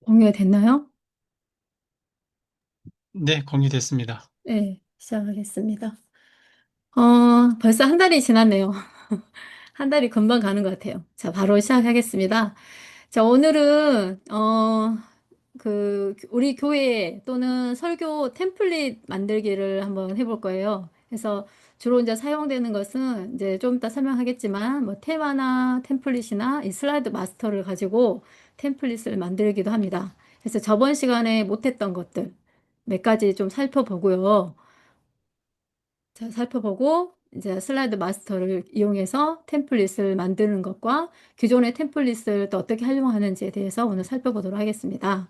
공유가 됐나요? 네, 공유됐습니다. 네, 시작하겠습니다. 벌써 한 달이 지났네요. 한 달이 금방 가는 것 같아요. 자, 바로 시작하겠습니다. 자, 오늘은, 우리 교회 또는 설교 템플릿 만들기를 한번 해볼 거예요. 그래서 주로 이제 사용되는 것은 이제 좀 이따 설명하겠지만, 뭐 테마나 템플릿이나 이 슬라이드 마스터를 가지고 템플릿을 만들기도 합니다. 그래서 저번 시간에 못했던 것들 몇 가지 좀 살펴보고요. 자, 살펴보고 이제 슬라이드 마스터를 이용해서 템플릿을 만드는 것과 기존의 템플릿을 또 어떻게 활용하는지에 대해서 오늘 살펴보도록 하겠습니다.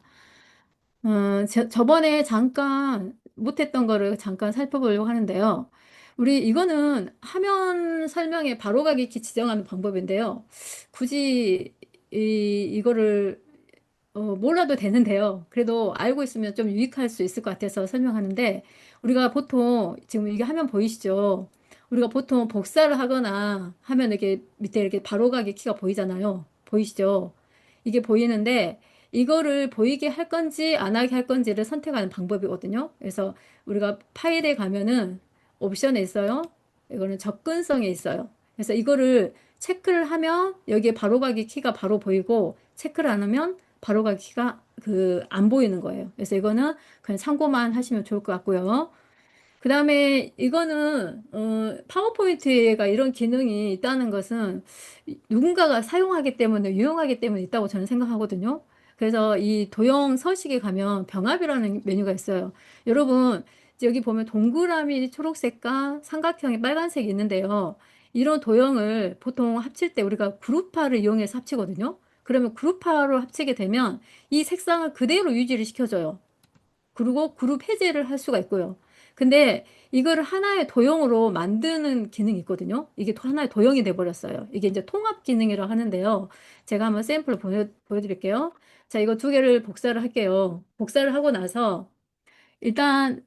저번에 잠깐 못했던 거를 잠깐 살펴보려고 하는데요. 우리 이거는 화면 설명에 바로가기 키 지정하는 방법인데요. 굳이 이거를 몰라도 되는데요. 그래도 알고 있으면 좀 유익할 수 있을 것 같아서 설명하는데, 우리가 보통, 지금 이게 화면 보이시죠? 우리가 보통 복사를 하거나 하면 이렇게 밑에 이렇게 바로가기 키가 보이잖아요. 보이시죠? 이게 보이는데, 이거를 보이게 할 건지 안 하게 할 건지를 선택하는 방법이거든요. 그래서 우리가 파일에 가면은 옵션에 있어요. 이거는 접근성에 있어요. 그래서 이거를 체크를 하면 여기에 바로가기 키가 바로 보이고, 체크를 안 하면 바로가기가 안 보이는 거예요. 그래서 이거는 그냥 참고만 하시면 좋을 것 같고요. 그 다음에 이거는 파워포인트가 이런 기능이 있다는 것은 누군가가 사용하기 때문에 유용하기 때문에 있다고 저는 생각하거든요. 그래서 이 도형 서식에 가면 병합이라는 메뉴가 있어요. 여러분 여기 보면 동그라미 초록색과 삼각형이 빨간색이 있는데요. 이런 도형을 보통 합칠 때 우리가 그룹화를 이용해서 합치거든요. 그러면 그룹화로 합치게 되면 이 색상을 그대로 유지를 시켜줘요. 그리고 그룹 해제를 할 수가 있고요. 근데 이거를 하나의 도형으로 만드는 기능이 있거든요. 이게 하나의 도형이 돼버렸어요. 이게 이제 통합 기능이라고 하는데요. 제가 한번 샘플을 보여드릴게요. 자, 이거 두 개를 복사를 할게요. 복사를 하고 나서 일단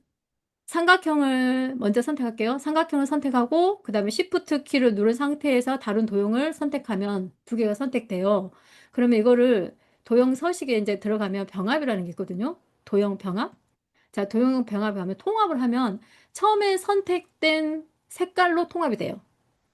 삼각형을 먼저 선택할게요. 삼각형을 선택하고 그 다음에 Shift 키를 누른 상태에서 다른 도형을 선택하면 두 개가 선택돼요. 그러면 이거를 도형 서식에 이제 들어가면 병합이라는 게 있거든요. 도형 병합. 자, 도형 병합을 하면 통합을 하면 처음에 선택된 색깔로 통합이 돼요.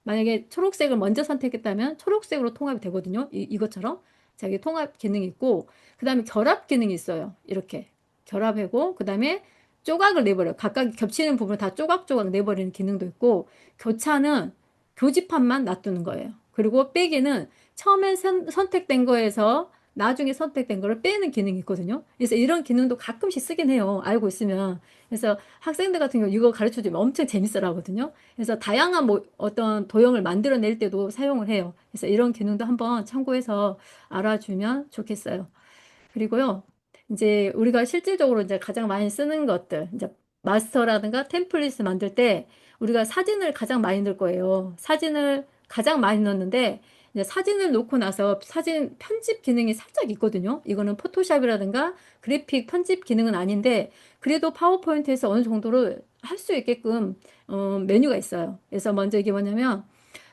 만약에 초록색을 먼저 선택했다면 초록색으로 통합이 되거든요. 이것처럼. 자, 이게 통합 기능이 있고, 그 다음에 결합 기능이 있어요. 이렇게. 결합하고, 그 다음에 조각을 내버려요. 각각 겹치는 부분을 다 조각조각 내버리는 기능도 있고, 교차는 교집합만 놔두는 거예요. 그리고 빼기는 처음에 선택된 거에서 나중에 선택된 거를 빼는 기능이 있거든요. 그래서 이런 기능도 가끔씩 쓰긴 해요. 알고 있으면. 그래서 학생들 같은 경우 이거 가르쳐 주면 엄청 재밌어 하거든요. 그래서 다양한 뭐 어떤 도형을 만들어낼 때도 사용을 해요. 그래서 이런 기능도 한번 참고해서 알아주면 좋겠어요. 그리고요, 이제 우리가 실질적으로 이제 가장 많이 쓰는 것들, 이제 마스터라든가 템플릿을 만들 때 우리가 사진을 가장 많이 넣을 거예요. 사진을 가장 많이 넣는데, 이제 사진을 놓고 나서 사진 편집 기능이 살짝 있거든요. 이거는 포토샵이라든가 그래픽 편집 기능은 아닌데, 그래도 파워포인트에서 어느 정도로 할 수 있게끔 메뉴가 있어요. 그래서 먼저 이게 뭐냐면,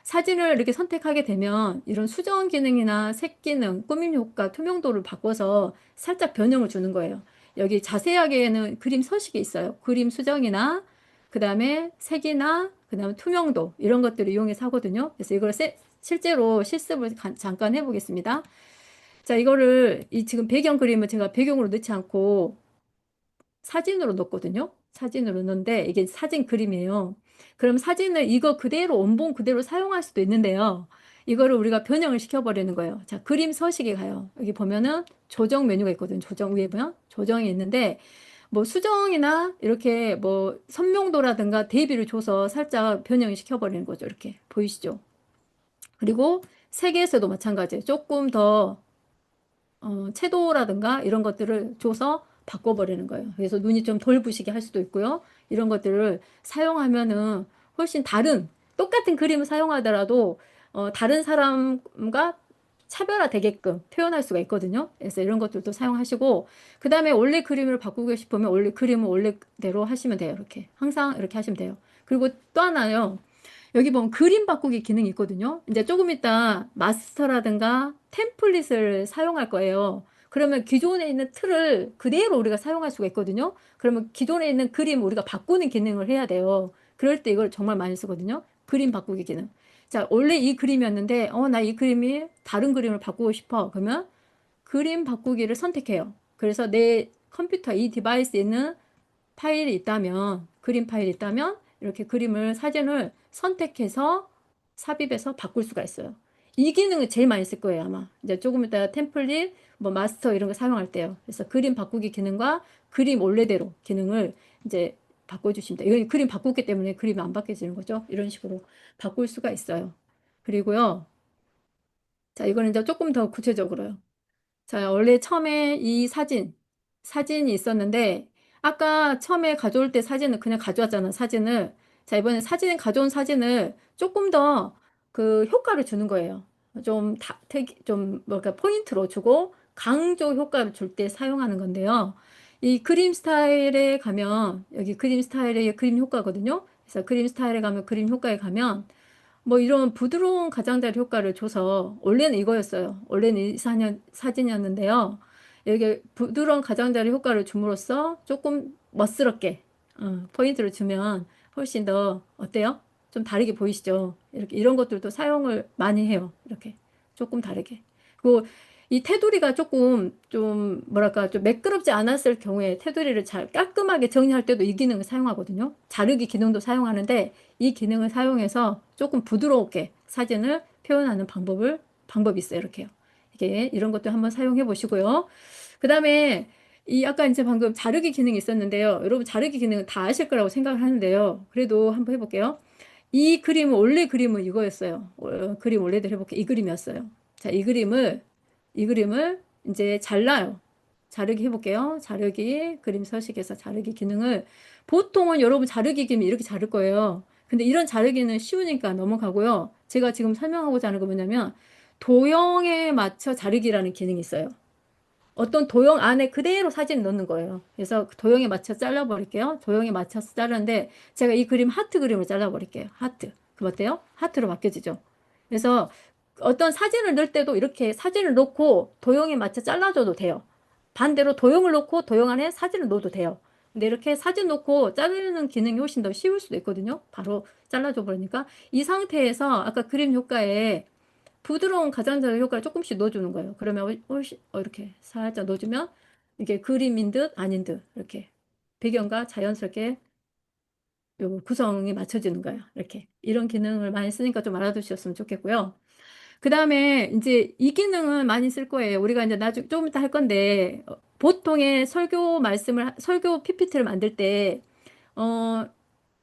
사진을 이렇게 선택하게 되면 이런 수정 기능이나 색 기능, 꾸밈 효과, 투명도를 바꿔서 살짝 변형을 주는 거예요. 여기 자세하게는 그림 서식이 있어요. 그림 수정이나 그다음에 색이나 그다음에 투명도 이런 것들을 이용해서 하거든요. 그래서 이걸 실제로 실습을 잠깐 해보겠습니다. 자, 이거를 지금 배경 그림을 제가 배경으로 넣지 않고 사진으로 넣거든요. 사진으로 넣는데 이게 사진 그림이에요. 그럼 사진을 이거 그대로 원본 그대로 사용할 수도 있는데요. 이거를 우리가 변형을 시켜버리는 거예요. 자, 그림 서식에 가요. 여기 보면은 조정 메뉴가 있거든요. 조정 위에 보면 조정이 있는데 뭐 수정이나 이렇게 뭐 선명도라든가 대비를 줘서 살짝 변형을 시켜버리는 거죠. 이렇게 보이시죠? 그리고 색에서도 마찬가지예요. 조금 더 채도라든가 이런 것들을 줘서 바꿔버리는 거예요. 그래서 눈이 좀 덜 부시게 할 수도 있고요. 이런 것들을 사용하면은 훨씬 똑같은 그림을 사용하더라도, 다른 사람과 차별화되게끔 표현할 수가 있거든요. 그래서 이런 것들도 사용하시고, 그 다음에 원래 그림을 바꾸고 싶으면 원래 그림을 원래대로 하시면 돼요. 이렇게. 항상 이렇게 하시면 돼요. 그리고 또 하나요. 여기 보면 그림 바꾸기 기능이 있거든요. 이제 조금 이따 마스터라든가 템플릿을 사용할 거예요. 그러면 기존에 있는 틀을 그대로 우리가 사용할 수가 있거든요. 그러면 기존에 있는 그림 우리가 바꾸는 기능을 해야 돼요. 그럴 때 이걸 정말 많이 쓰거든요. 그림 바꾸기 기능. 자, 원래 이 그림이었는데, 나 이 그림이 다른 그림을 바꾸고 싶어. 그러면 그림 바꾸기를 선택해요. 그래서 내 컴퓨터 이 디바이스에 있는 파일이 있다면, 그림 파일이 있다면, 이렇게 그림을, 사진을 선택해서 삽입해서 바꿀 수가 있어요. 이 기능을 제일 많이 쓸 거예요, 아마. 이제 조금 이따 템플릿, 뭐 마스터 이런 거 사용할 때요. 그래서 그림 바꾸기 기능과 그림 원래대로 기능을 이제 바꿔주시면 돼요. 이건 그림 바꿨기 때문에 그림이 안 바뀌어지는 거죠. 이런 식으로 바꿀 수가 있어요. 그리고요. 자, 이거는 이제 조금 더 구체적으로요. 자, 원래 처음에 이 사진이 있었는데, 아까 처음에 가져올 때 사진을 그냥 가져왔잖아, 사진을. 자, 이번에 가져온 사진을 조금 더 그 효과를 주는 거예요. 뭐랄까, 포인트로 주고, 강조 효과를 줄 때 사용하는 건데요. 이 그림 스타일에 가면, 여기 그림 스타일의 그림 효과거든요. 그래서 그림 스타일에 가면, 그림 효과에 가면, 뭐 이런 부드러운 가장자리 효과를 줘서 원래는 이거였어요. 원래는 이 사진이었는데요. 이게 부드러운 가장자리 효과를 줌으로써 조금 멋스럽게 포인트를 주면 훨씬 더 어때요? 좀 다르게 보이시죠? 이렇게 이런 것들도 사용을 많이 해요. 이렇게 조금 다르게. 그리고 이 테두리가 조금 좀 뭐랄까 좀 매끄럽지 않았을 경우에 테두리를 잘 깔끔하게 정리할 때도 이 기능을 사용하거든요. 자르기 기능도 사용하는데 이 기능을 사용해서 조금 부드럽게 사진을 표현하는 방법이 있어요. 이렇게요. 이게 이런 것도 한번 사용해 보시고요. 그 다음에 이 아까 이제 방금 자르기 기능이 있었는데요. 여러분 자르기 기능은 다 아실 거라고 생각을 하는데요. 그래도 한번 해볼게요. 원래 그림은 이거였어요. 그림 원래대로 해볼게요. 이 그림이었어요. 자, 이 그림을 이제 잘라요. 자르기 해볼게요. 자르기, 그림 서식에서 자르기 기능을 보통은 여러분 자르기 기능 이렇게 자를 거예요. 근데 이런 자르기는 쉬우니까 넘어가고요. 제가 지금 설명하고자 하는 거 뭐냐면 도형에 맞춰 자르기라는 기능이 있어요. 어떤 도형 안에 그대로 사진을 넣는 거예요. 그래서 그 도형에 맞춰 잘라버릴게요. 도형에 맞춰서 자르는데 제가 이 그림 하트 그림을 잘라버릴게요. 하트. 그럼 어때요? 하트로 바뀌어지죠. 그래서 어떤 사진을 넣을 때도 이렇게 사진을 넣고 도형에 맞춰 잘라줘도 돼요. 반대로 도형을 넣고 도형 안에 사진을 넣어도 돼요. 근데 이렇게 사진 넣고 자르는 기능이 훨씬 더 쉬울 수도 있거든요. 바로 잘라줘 버리니까. 이 상태에서 아까 그림 효과에 부드러운 가장자리 효과를 조금씩 넣어주는 거예요. 그러면 훨씬 이렇게 살짝 넣어주면 이게 그림인 듯 아닌 듯 이렇게 배경과 자연스럽게 요 구성이 맞춰지는 거예요. 이렇게 이런 기능을 많이 쓰니까 좀 알아두셨으면 좋겠고요. 그 다음에 이제 이 기능은 많이 쓸 거예요. 우리가 이제 나중 조금 이따 할 건데 보통의 설교 PPT를 만들 때 어,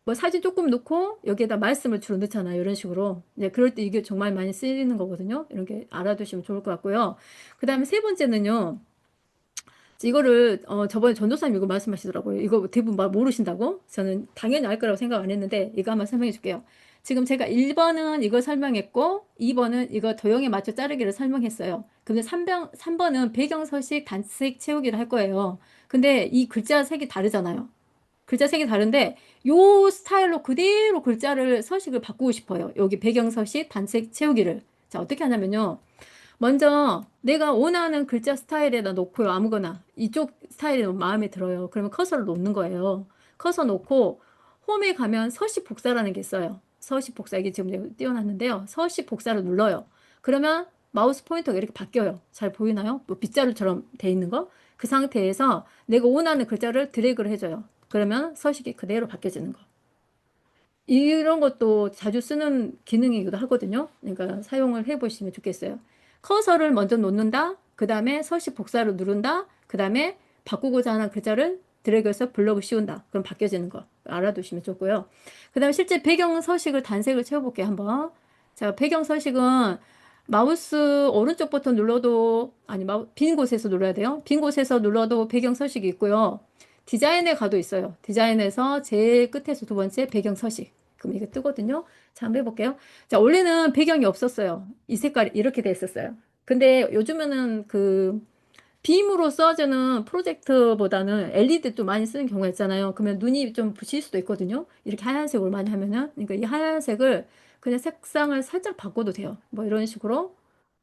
뭐 사진 조금 넣고 여기에다 말씀을 주로 넣잖아요. 이런 식으로. 이제 그럴 때 이게 정말 많이 쓰이는 거거든요. 이런 게 알아두시면 좋을 것 같고요. 그 다음에 세 번째는요. 이거를 저번에 전도사님 이거 말씀하시더라고요. 이거 대부분 말 모르신다고? 저는 당연히 알 거라고 생각 안 했는데 이거 한번 설명해 줄게요. 지금 제가 1번은 이거 설명했고 2번은 이거 도형에 맞춰 자르기를 설명했어요. 근데 3번은 배경서식 단색 채우기를 할 거예요. 근데 이 글자 색이 다르잖아요. 글자 색이 다른데 요 스타일로 그대로 서식을 바꾸고 싶어요. 여기 배경 서식 단색 채우기를. 자, 어떻게 하냐면요. 먼저 내가 원하는 글자 스타일에다 놓고요. 아무거나. 이쪽 스타일이 너무 마음에 들어요. 그러면 커서를 놓는 거예요. 커서 놓고 홈에 가면 서식 복사라는 게 있어요. 서식 복사 이게 지금 내가 띄워놨는데요. 서식 복사를 눌러요. 그러면 마우스 포인터가 이렇게 바뀌어요. 잘 보이나요? 뭐 빗자루처럼 돼 있는 거. 그 상태에서 내가 원하는 글자를 드래그를 해줘요. 그러면 서식이 그대로 바뀌어지는 거. 이런 것도 자주 쓰는 기능이기도 하거든요. 그러니까 사용을 해보시면 좋겠어요. 커서를 먼저 놓는다. 그 다음에 서식 복사를 누른다. 그 다음에 바꾸고자 하는 글자를 드래그해서 블럭을 씌운다. 그럼 바뀌어지는 거 알아두시면 좋고요. 그 다음에 실제 배경 서식을 단색을 채워볼게요. 한번. 자, 배경 서식은 마우스 오른쪽 버튼 눌러도 아니 빈 곳에서 눌러야 돼요. 빈 곳에서 눌러도 배경 서식이 있고요. 디자인에 가도 있어요. 디자인에서 제일 끝에서 두 번째 배경 서식. 그럼 이게 뜨거든요. 자, 한번 해볼게요. 자, 원래는 배경이 없었어요. 이 색깔이 이렇게 돼 있었어요. 근데 요즘에는 그 빔으로 써주는 프로젝트보다는 LED 좀 많이 쓰는 경우가 있잖아요. 그러면 눈이 좀 부실 수도 있거든요. 이렇게 하얀색으로 많이 하면은. 그러니까 이 하얀색을 그냥 색상을 살짝 바꿔도 돼요. 뭐 이런 식으로.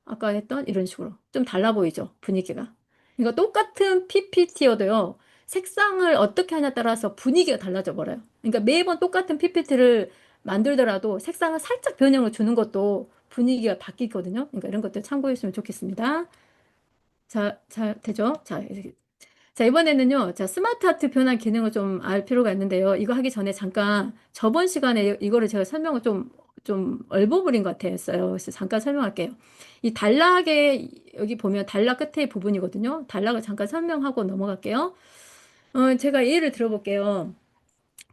아까 했던 이런 식으로. 좀 달라 보이죠? 분위기가. 그러니까 똑같은 PPT여도요, 색상을 어떻게 하냐에 따라서 분위기가 달라져 버려요. 그러니까 매번 똑같은 PPT를 만들더라도 색상을 살짝 변형을 주는 것도 분위기가 바뀌거든요. 그러니까 이런 것들 참고했으면 좋겠습니다. 자, 되죠? 자, 이번에는요, 자, 스마트 아트 변환 기능을 좀 알 필요가 있는데요. 이거 하기 전에 잠깐 저번 시간에 이거를 제가 설명을 좀 얼버무린 것 같았어요. 그래서 잠깐 설명할게요. 이 단락에, 여기 보면 단락 끝에 부분이거든요. 단락을 잠깐 설명하고 넘어갈게요. 제가 예를 들어볼게요.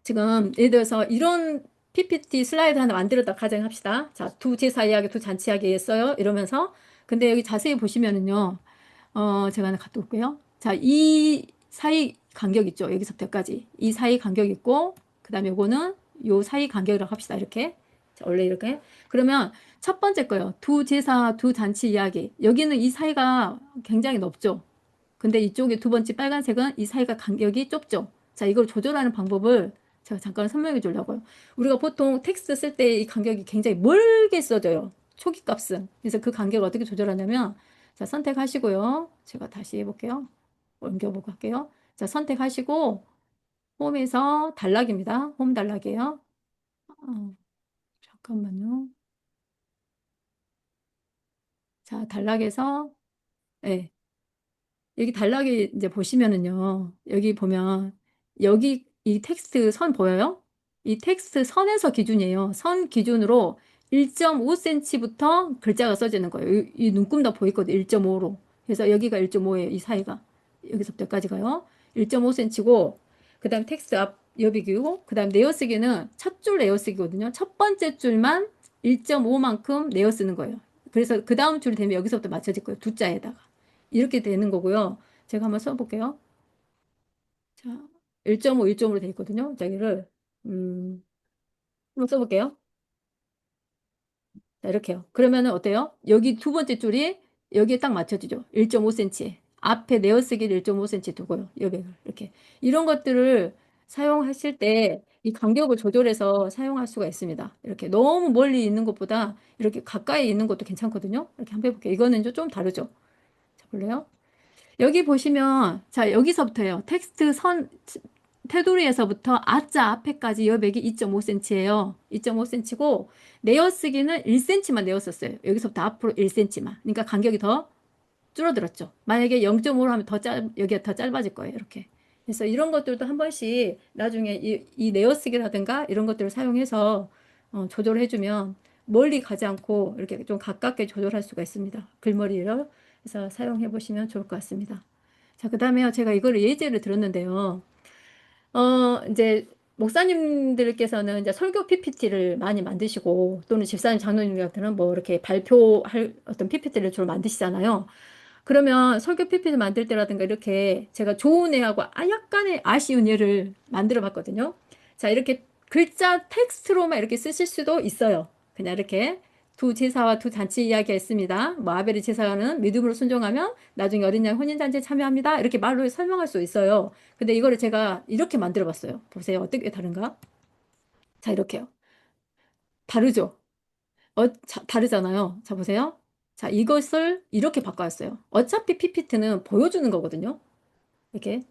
지금 예를 들어서 이런 PPT 슬라이드 하나 만들었다 가정합시다. 자, 두 제사 이야기, 두 잔치 이야기 했어요. 이러면서. 근데 여기 자세히 보시면은요. 제가 하나 갖다 올게요. 자, 이 사이 간격 있죠? 여기서부터 여기까지. 이 사이 간격 있고, 그 다음에 요거는 요 사이 간격이라고 합시다. 이렇게. 자, 원래 이렇게. 그러면 첫 번째 거요. 두 제사, 두 잔치 이야기. 여기는 이 사이가 굉장히 넓죠? 근데 이쪽에 두 번째 빨간색은 이 사이가 간격이 좁죠? 자, 이걸 조절하는 방법을 제가 잠깐 설명해 주려고요. 우리가 보통 텍스트 쓸 때 이 간격이 굉장히 멀게 써져요. 초기 값은. 그래서 그 간격을 어떻게 조절하냐면, 자, 선택하시고요. 제가 다시 해볼게요. 옮겨보고 할게요. 자, 선택하시고, 홈에서 단락입니다. 홈 단락이에요. 잠깐만요. 자, 단락에서, 네. 여기 단락에 이제 보시면은요. 여기 보면 여기 이 텍스트 선 보여요? 이 텍스트 선에서 기준이에요. 선 기준으로 1.5cm부터 글자가 써지는 거예요. 이 눈금도 보이거든요. 1.5로. 그래서 여기가 1.5예요. 이 사이가. 여기서부터 여기까지 가요. 1.5cm고 그다음 텍스트 앞 여비기고 그다음 내어쓰기는 첫 줄 내어쓰기거든요. 첫 번째 줄만 1.5만큼 내어 쓰는 거예요. 그래서 그 다음 줄이 되면 여기서부터 맞춰질 거예요. 두 자에다가. 이렇게 되는 거고요. 제가 한번 써볼게요. 자, 1.5, 1.5로 돼 있거든요. 자, 여기를, 한번 써볼게요. 자, 이렇게요. 그러면은 어때요? 여기 두 번째 줄이 여기에 딱 맞춰지죠. 1.5cm. 앞에 내어쓰기를 1.5cm 두고요. 여기 이렇게. 이런 것들을 사용하실 때 이 간격을 조절해서 사용할 수가 있습니다. 이렇게 너무 멀리 있는 것보다 이렇게 가까이 있는 것도 괜찮거든요. 이렇게 한번 해볼게요. 이거는 좀 다르죠. 자, 볼래요? 여기 보시면 자 여기서부터요. 텍스트 선 테두리에서부터 아자 앞에까지 여백이 2.5cm예요. 2.5cm고 내어쓰기는 1cm만 내었었어요. 여기서부터 앞으로 1cm만. 그러니까 간격이 더 줄어들었죠. 만약에 0.5로 하면 여기가 더 짧아질 거예요. 이렇게. 그래서 이런 것들도 한 번씩 나중에 이 내어쓰기라든가 이런 것들을 사용해서 조절해주면 멀리 가지 않고 이렇게 좀 가깝게 조절할 수가 있습니다. 글머리를. 그래서 사용해 보시면 좋을 것 같습니다. 자, 그 다음에요. 제가 이거를 예제를 들었는데요. 이제 목사님들께서는 이제 설교 PPT를 많이 만드시고 또는 집사님, 장로님 같은 뭐 이렇게 발표할 어떤 PPT를 주로 만드시잖아요. 그러면 설교 PPT 만들 때라든가 이렇게 제가 좋은 애하고 약간의 아쉬운 예를 만들어 봤거든요. 자, 이렇게 글자 텍스트로만 이렇게 쓰실 수도 있어요. 그냥 이렇게 두 제사와 두 잔치 이야기가 있습니다. 뭐 아벨의 제사는 믿음으로 순종하면 나중에 어린 양 혼인잔치에 참여합니다. 이렇게 말로 설명할 수 있어요. 근데 이거를 제가 이렇게 만들어 봤어요. 보세요. 어떻게 다른가? 자, 이렇게요. 다르죠? 다르잖아요. 자, 보세요. 자, 이것을 이렇게 바꿔왔어요. 어차피 PPT는 보여주는 거거든요. 이렇게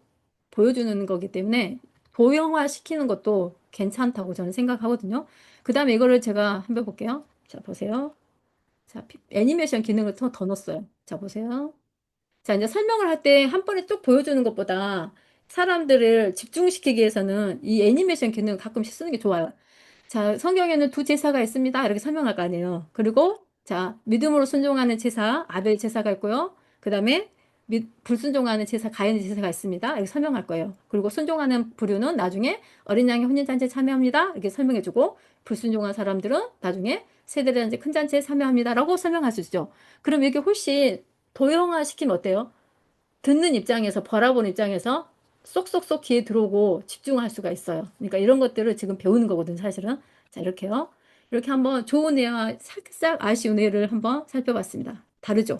보여주는 거기 때문에 도형화 시키는 것도 괜찮다고 저는 생각하거든요. 그 다음에 이거를 제가 한번 볼게요. 자, 보세요. 자, 애니메이션 기능을 더 넣었어요. 자, 보세요. 자, 이제 설명을 할 때 한 번에 쭉 보여주는 것보다 사람들을 집중시키기 위해서는 이 애니메이션 기능을 가끔씩 쓰는 게 좋아요. 자, 성경에는 두 제사가 있습니다. 이렇게 설명할 거 아니에요. 그리고, 자, 믿음으로 순종하는 제사, 아벨 제사가 있고요. 그 다음에, 불순종하는 제사, 가인 제사가 있습니다. 이렇게 설명할 거예요. 그리고 순종하는 부류는 나중에 어린 양의 혼인잔치에 참여합니다. 이렇게 설명해주고, 불순종한 사람들은 나중에 세대단체 큰 잔치에 참여합니다. 라고 설명할 수 있죠. 그럼 이게 훨씬 도형화 시키면 어때요? 듣는 입장에서, 바라보는 입장에서 쏙쏙쏙 귀에 들어오고 집중할 수가 있어요. 그러니까 이런 것들을 지금 배우는 거거든요, 사실은. 자, 이렇게요. 이렇게 한번 좋은 애와 살짝 아쉬운 애를 한번 살펴봤습니다. 다르죠?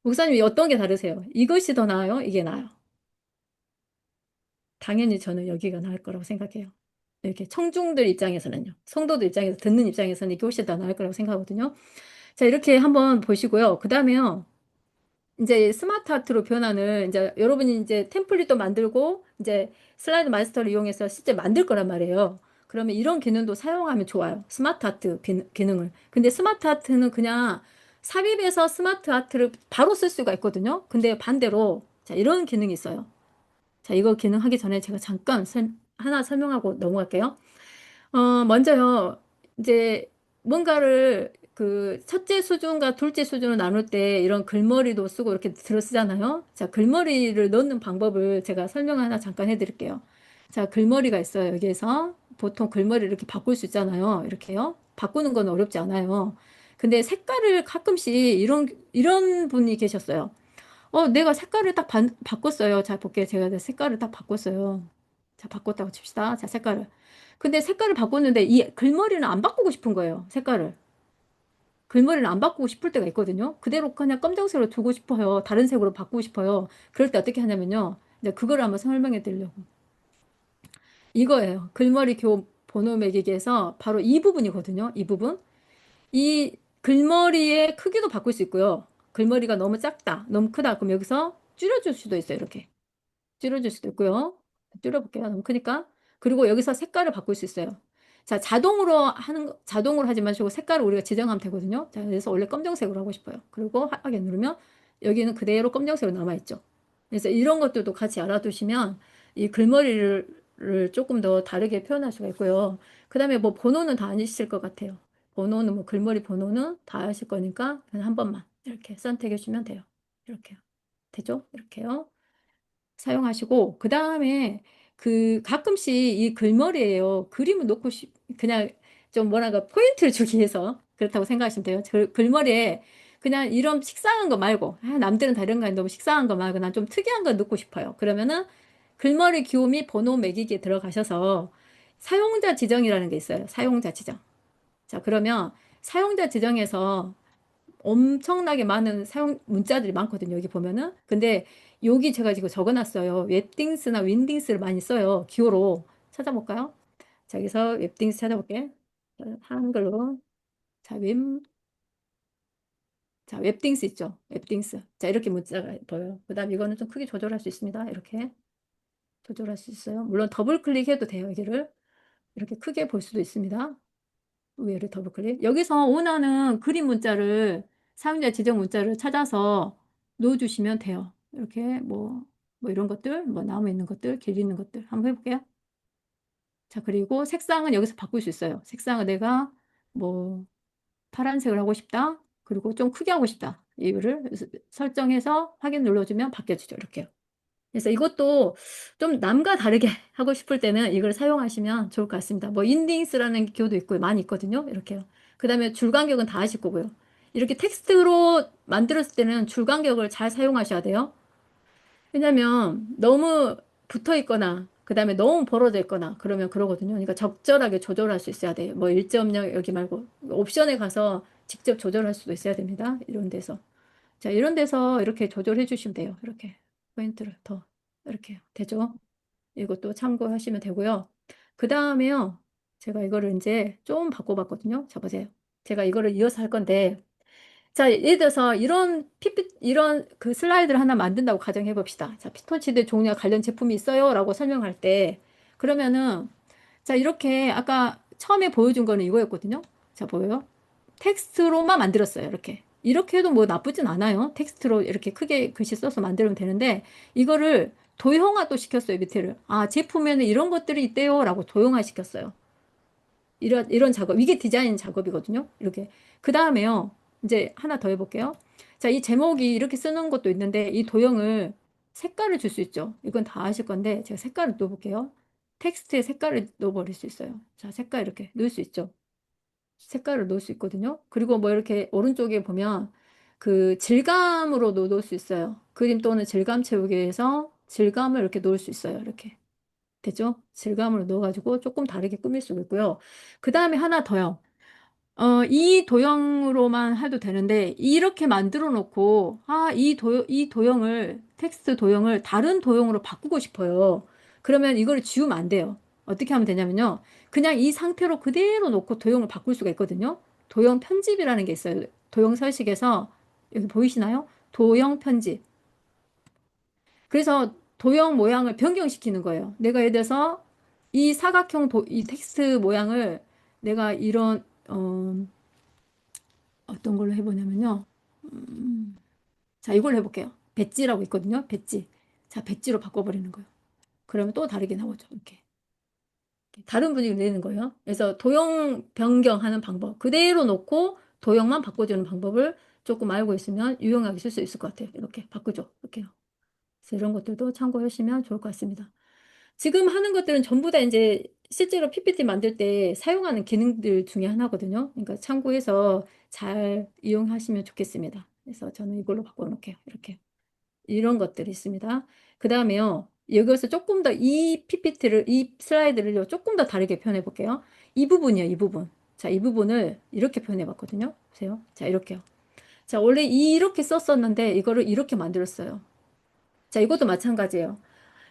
목사님, 어떤 게 다르세요? 이것이 더 나아요? 이게 나아요? 당연히 저는 여기가 나을 거라고 생각해요. 이렇게 청중들 입장에서는요. 성도들 입장에서, 듣는 입장에서는 이게 훨씬 더 나을 거라고 생각하거든요. 자, 이렇게 한번 보시고요. 그 다음에요. 이제 스마트 아트로 변하는 이제 여러분이 이제 템플릿도 만들고 이제 슬라이드 마스터를 이용해서 실제 만들 거란 말이에요. 그러면 이런 기능도 사용하면 좋아요. 스마트 아트 기능을. 근데 스마트 아트는 그냥 삽입해서 스마트 아트를 바로 쓸 수가 있거든요. 근데 반대로 자, 이런 기능이 있어요. 자, 이거 기능 하기 전에 제가 잠깐 하나 설명하고 넘어갈게요. 먼저요, 이제 뭔가를 그 첫째 수준과 둘째 수준을 나눌 때 이런 글머리도 쓰고 이렇게 들어 쓰잖아요. 자, 글머리를 넣는 방법을 제가 설명 하나 잠깐 해드릴게요. 자, 글머리가 있어요. 여기에서 보통 글머리를 이렇게 바꿀 수 있잖아요. 이렇게요. 바꾸는 건 어렵지 않아요. 근데 색깔을 가끔씩 이런 분이 계셨어요. 내가 색깔을 딱 바꿨어요. 자, 볼게요. 제가 색깔을 딱 바꿨어요. 자, 바꿨다고 칩시다. 자, 색깔을. 근데 색깔을 바꿨는데 이 글머리는 안 바꾸고 싶은 거예요. 색깔을. 글머리는 안 바꾸고 싶을 때가 있거든요. 그대로 그냥 검정색으로 두고 싶어요. 다른 색으로 바꾸고 싶어요. 그럴 때 어떻게 하냐면요. 이제 그걸 한번 설명해 드리려고. 이거예요. 글머리 교 번호 매기기에서 바로 이 부분이거든요. 이 부분. 이 글머리의 크기도 바꿀 수 있고요. 글머리가 너무 작다, 너무 크다. 그럼 여기서 줄여줄 수도 있어요. 이렇게. 줄여줄 수도 있고요. 줄여볼게요. 너무 크니까. 그리고 여기서 색깔을 바꿀 수 있어요. 자, 자동으로 하지 마시고 색깔을 우리가 지정하면 되거든요. 자, 그래서 원래 검정색으로 하고 싶어요. 그리고 하게 누르면 여기는 그대로 검정색으로 남아있죠. 그래서 이런 것들도 같이 알아두시면 이 글머리를 조금 더 다르게 표현할 수가 있고요. 그 다음에 뭐 번호는 다 아시실 것 같아요. 번호는 뭐 글머리 번호는 다 아실 거니까 그냥 한 번만 이렇게 선택해 주시면 돼요. 이렇게요. 되죠? 이렇게요. 사용하시고 그 다음에 그 가끔씩 이 글머리에요 그림을 놓고 그냥 좀 뭐랄까 포인트를 주기 위해서 그렇다고 생각하시면 돼요. 글머리에 그냥 이런 식상한 거 말고 남들은 다 이런 거 너무 식상한 거 말고 난 좀 특이한 거 넣고 싶어요. 그러면은 글머리 기호 및 번호 매기기에 들어가셔서 사용자 지정이라는 게 있어요. 사용자 지정. 자, 그러면 사용자 지정에서 엄청나게 많은 사용 문자들이 많거든요. 여기 보면은. 근데 여기 제가 지금 적어놨어요. 웹딩스나 윈딩스를 많이 써요. 기호로 찾아볼까요? 자, 여기서 웹딩스 찾아볼게. 한글로. 자, 웹딩스 있죠? 웹딩스. 자, 이렇게 문자가 보여요. 그 다음 이거는 좀 크게 조절할 수 있습니다. 이렇게 조절할 수 있어요. 물론 더블 클릭해도 돼요. 여기를. 이렇게 크게 볼 수도 있습니다. 위에를 더블 클릭. 여기서 원하는 그림 문자를 사용자 지정 문자를 찾아서 넣어주시면 돼요. 이렇게 뭐 이런 것들, 뭐 나무 있는 것들, 길 있는 것들 한번 해볼게요. 자, 그리고 색상은 여기서 바꿀 수 있어요. 색상은 내가 뭐 파란색을 하고 싶다. 그리고 좀 크게 하고 싶다. 이거를 설정해서 확인 눌러주면 바뀌어지죠. 이렇게요. 그래서 이것도 좀 남과 다르게 하고 싶을 때는 이걸 사용하시면 좋을 것 같습니다. 뭐 인딩스라는 기호도 있고 많이 있거든요. 이렇게요. 그 다음에 줄 간격은 다 하실 거고요. 이렇게 텍스트로 만들었을 때는 줄 간격을 잘 사용하셔야 돼요. 왜냐면 너무 붙어 있거나 그 다음에 너무 벌어져 있거나 그러면 그러거든요. 그러니까 적절하게 조절할 수 있어야 돼요. 뭐 1.0 여기 말고 옵션에 가서 직접 조절할 수도 있어야 됩니다. 이런 데서. 자, 이런 데서 이렇게 조절해 주시면 돼요. 이렇게 포인트를 더 이렇게 되죠. 이것도 참고하시면 되고요. 그 다음에요. 제가 이거를 이제 좀 바꿔봤거든요. 자, 보세요. 제가 이거를 이어서 할 건데 자, 예를 들어서 이런 그 슬라이드를 하나 만든다고 가정해 봅시다. 자, 피톤치드 종류와 관련 제품이 있어요. 라고 설명할 때 그러면은 자, 이렇게 아까 처음에 보여준 거는 이거였거든요. 자, 보여요? 텍스트로만 만들었어요. 이렇게 해도 뭐 나쁘진 않아요. 텍스트로 이렇게 크게 글씨 써서 만들면 되는데 이거를 도형화도 시켰어요. 밑에를. 아, 제품에는 이런 것들이 있대요. 라고 도형화 시켰어요. 이런 작업. 이게 디자인 작업이거든요. 이렇게. 그 다음에요. 이제 하나 더 해볼게요. 자, 이 제목이 이렇게 쓰는 것도 있는데 이 도형을 색깔을 줄 수 있죠. 이건 다 아실 건데 제가 색깔을 넣어볼게요. 텍스트에 색깔을 넣어버릴 수 있어요. 자, 색깔 이렇게 넣을 수 있죠. 색깔을 넣을 수 있거든요. 그리고 뭐 이렇게 오른쪽에 보면 그 질감으로도 넣을 수 있어요. 그림 또는 질감 채우기에서 질감을 이렇게 넣을 수 있어요. 이렇게. 되죠? 질감으로 넣어가지고 조금 다르게 꾸밀 수 있고요. 그 다음에 하나 더요. 이 도형으로만 해도 되는데, 이렇게 만들어 놓고, 이 도형을, 텍스트 도형을 다른 도형으로 바꾸고 싶어요. 그러면 이거를 지우면 안 돼요. 어떻게 하면 되냐면요. 그냥 이 상태로 그대로 놓고 도형을 바꿀 수가 있거든요. 도형 편집이라는 게 있어요. 도형 서식에서, 여기 보이시나요? 도형 편집. 그래서 도형 모양을 변경시키는 거예요. 내가 예를 들어서 이 이 텍스트 모양을 내가 이런, 어떤 걸로 해보냐면요. 자, 이걸로 해볼게요. 배지라고 있거든요. 배지. 자, 배지로 바꿔버리는 거예요. 그러면 또 다르게 나오죠. 이렇게. 다른 분위기를 내는 거예요. 그래서 도형 변경하는 방법. 그대로 놓고 도형만 바꿔주는 방법을 조금 알고 있으면 유용하게 쓸 수 있을 것 같아요. 이렇게 바꾸죠. 이렇게요. 그래서 이런 것들도 참고해 주시면 좋을 것 같습니다. 지금 하는 것들은 전부 다 이제 실제로 PPT 만들 때 사용하는 기능들 중에 하나거든요. 그러니까 참고해서 잘 이용하시면 좋겠습니다. 그래서 저는 이걸로 바꿔놓을게요. 이렇게. 이런 것들이 있습니다. 그 다음에요. 여기서 조금 더 이 PPT를, 이 슬라이드를 조금 더 다르게 표현해 볼게요. 이 부분이요, 이 부분. 자, 이 부분을 이렇게 표현해 봤거든요. 보세요. 자, 이렇게요. 자, 원래 이렇게 썼었는데 이거를 이렇게 만들었어요. 자, 이것도 마찬가지예요.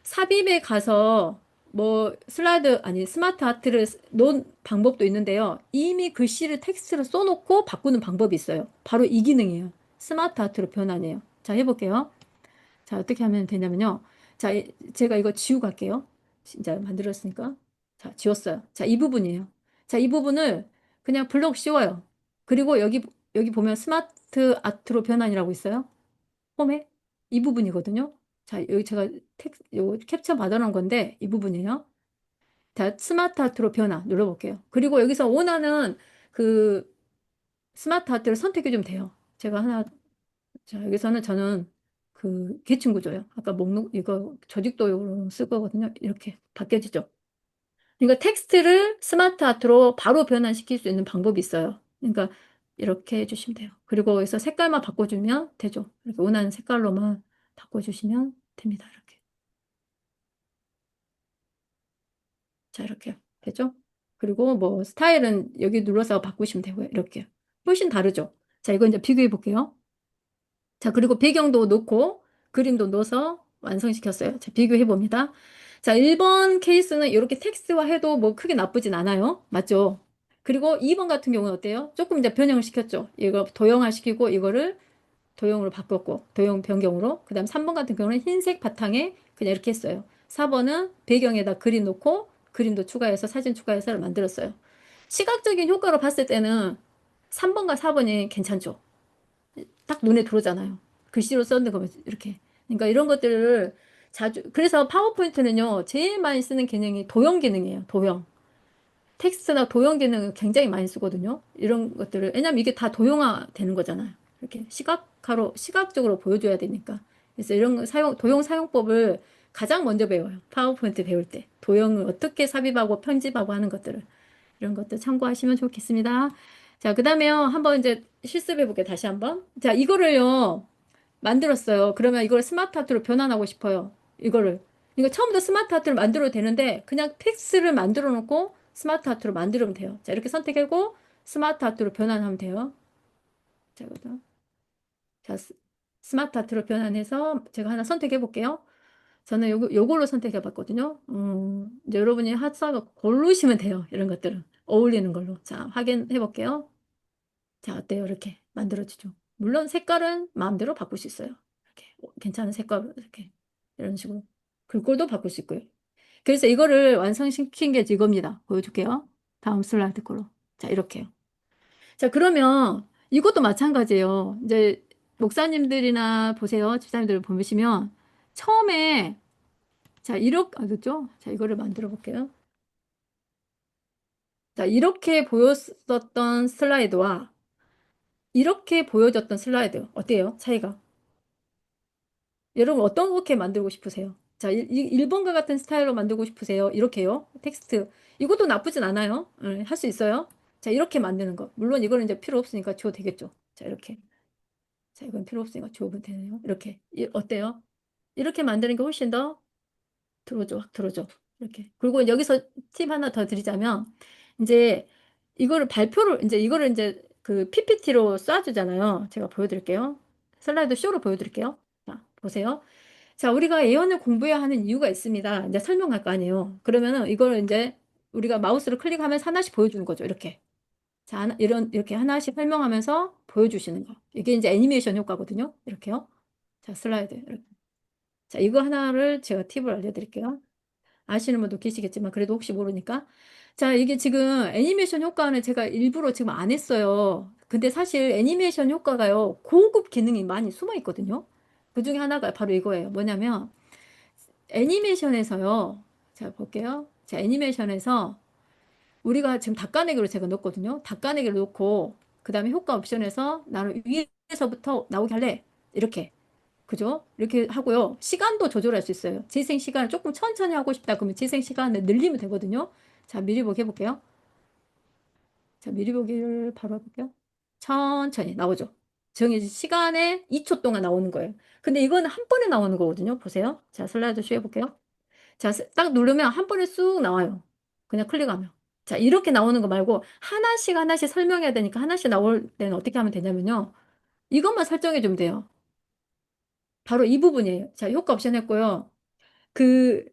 삽입에 가서 뭐 슬라이드 아니 스마트 아트를 놓은 방법도 있는데요. 이미 글씨를 텍스트를 써놓고 바꾸는 방법이 있어요. 바로 이 기능이에요. 스마트 아트로 변환해요. 자, 해볼게요. 자, 어떻게 하면 되냐면요. 자, 제가 이거 지우고 갈게요. 진짜 만들었으니까. 자, 지웠어요. 자, 이 부분이에요. 자, 이 부분을 그냥 블록 씌워요. 그리고 여기 보면 스마트 아트로 변환이라고 있어요. 홈에. 이 부분이거든요. 자, 여기 제가 요 캡처 받아놓은 건데, 이 부분이에요. 자, 스마트 아트로 변환 눌러볼게요. 그리고 여기서 원하는 그 스마트 아트를 선택해 주면 돼요. 제가 하나 자, 여기서는 저는 그 계층 구조요. 아까 목록, 이거 조직도용으로 쓸 거거든요. 이렇게 바뀌어지죠. 그러니까 텍스트를 스마트 아트로 바로 변환시킬 수 있는 방법이 있어요. 그러니까 이렇게 해주시면 돼요. 그리고 여기서 색깔만 바꿔주면 되죠. 이렇게 원하는 색깔로만 바꿔주시면 됩니다. 이렇게. 자, 이렇게 되죠? 그리고 뭐 스타일은 여기 눌러서 바꾸시면 되고요. 이렇게. 훨씬 다르죠? 자, 이거 이제 비교해 볼게요. 자, 그리고 배경도 넣고 그림도 넣어서 완성시켰어요. 자, 비교해 봅니다. 자, 1번 케이스는 이렇게 텍스트화 해도 뭐 크게 나쁘진 않아요. 맞죠? 그리고 2번 같은 경우는 어때요? 조금 이제 변형을 시켰죠. 이거 도형화 시키고 이거를 도형으로 바꿨고 도형 변경으로. 그다음 3번 같은 경우는 흰색 바탕에 그냥 이렇게 했어요. 4번은 배경에다 그림 놓고 그림도 추가해서 사진 추가해서 만들었어요. 시각적인 효과로 봤을 때는 3번과 4번이 괜찮죠. 딱 눈에 들어오잖아요. 글씨로 썼는 거 이렇게. 그러니까 이런 것들을 자주 그래서 파워포인트는요. 제일 많이 쓰는 기능이 도형 기능이에요. 도형. 텍스트나 도형 기능을 굉장히 많이 쓰거든요. 이런 것들을 왜냐면 이게 다 도형화 되는 거잖아요. 이렇게 시각적으로 보여줘야 되니까. 그래서 이런 거 도형 사용법을 가장 먼저 배워요. 파워포인트 배울 때. 도형을 어떻게 삽입하고 편집하고 하는 것들을. 이런 것도 참고하시면 좋겠습니다. 자, 그 다음에요. 한번 이제 실습해 볼게요. 다시 한번. 자, 이거를요. 만들었어요. 그러면 이걸 스마트 아트로 변환하고 싶어요. 이거를. 이거 처음부터 스마트 아트로 만들어도 되는데 그냥 텍스트를 만들어 놓고 스마트 아트로 만들면 돼요. 자, 이렇게 선택하고 스마트 아트로 변환하면 돼요. 자, 이거죠. 자, 스마트 아트로 변환해서 제가 하나 선택해 볼게요. 저는 요걸로 선택해 봤거든요. 이제 여러분이 하사가 고르시면 돼요. 이런 것들은. 어울리는 걸로. 자, 확인해 볼게요. 자, 어때요? 이렇게 만들어지죠. 물론 색깔은 마음대로 바꿀 수 있어요. 이렇게 괜찮은 색깔로 이렇게 이런 식으로 글꼴도 바꿀 수 있고요. 그래서 이거를 완성시킨 게 이겁니다. 보여줄게요. 다음 슬라이드 걸로. 자, 이렇게요. 자, 그러면 이것도 마찬가지예요. 이제 목사님들이나 보세요. 집사님들 보시면 처음에 자, 이렇게 그죠? 자, 이거를 만들어 볼게요. 자, 이렇게 보였었던 슬라이드와 이렇게 보여졌던 슬라이드 어때요? 차이가? 여러분 어떻게 만들고 싶으세요? 자, 1번과 같은 스타일로 만들고 싶으세요? 이렇게요. 텍스트. 이것도 나쁘진 않아요. 할 수 있어요. 자, 이렇게 만드는 거. 물론 이거는 이제 필요 없으니까 지워도 되겠죠. 자, 이렇게. 자, 이건 필요 없으니까 지워도 되네요. 이렇게. 어때요? 이렇게 만드는 게 훨씬 더 들어줘, 확 들어줘. 이렇게. 그리고 여기서 팁 하나 더 드리자면, 이제 이거를 이제 그 PPT로 쏴주잖아요. 제가 보여드릴게요. 슬라이드 쇼로 보여드릴게요. 자, 보세요. 자, 우리가 예언을 공부해야 하는 이유가 있습니다. 이제 설명할 거 아니에요. 그러면은 이거를 이제 우리가 마우스를 클릭하면 하나씩 보여주는 거죠. 이렇게. 자, 이렇게 하나씩 설명하면서 보여주시는 거. 이게 이제 애니메이션 효과거든요. 이렇게요. 자, 슬라이드. 이렇게. 자, 이거 하나를 제가 팁을 알려드릴게요. 아시는 분도 계시겠지만, 그래도 혹시 모르니까. 자, 이게 지금 애니메이션 효과는 제가 일부러 지금 안 했어요. 근데 사실 애니메이션 효과가요, 고급 기능이 많이 숨어 있거든요. 그 중에 하나가 바로 이거예요. 뭐냐면, 애니메이션에서요. 자, 볼게요. 자, 애니메이션에서 우리가 지금 닭가내기로 제가 넣었거든요. 닭가내기를 넣고, 그 다음에 효과 옵션에서 나는 위에서부터 나오게 할래. 이렇게. 그죠? 이렇게 하고요. 시간도 조절할 수 있어요. 재생 시간을 조금 천천히 하고 싶다. 그러면 재생 시간을 늘리면 되거든요. 자, 미리 보기 해볼게요. 자, 미리 보기를 바로 해볼게요. 천천히 나오죠. 정해진 시간에 2초 동안 나오는 거예요. 근데 이거는 한 번에 나오는 거거든요. 보세요. 자, 슬라이드 쇼 해볼게요. 자, 딱 누르면 한 번에 쑥 나와요. 그냥 클릭하면. 자, 이렇게 나오는 거 말고 하나씩 하나씩 설명해야 되니까 하나씩 나올 때는 어떻게 하면 되냐면요. 이것만 설정해 주면 돼요. 바로 이 부분이에요. 자, 효과 옵션 했고요. 그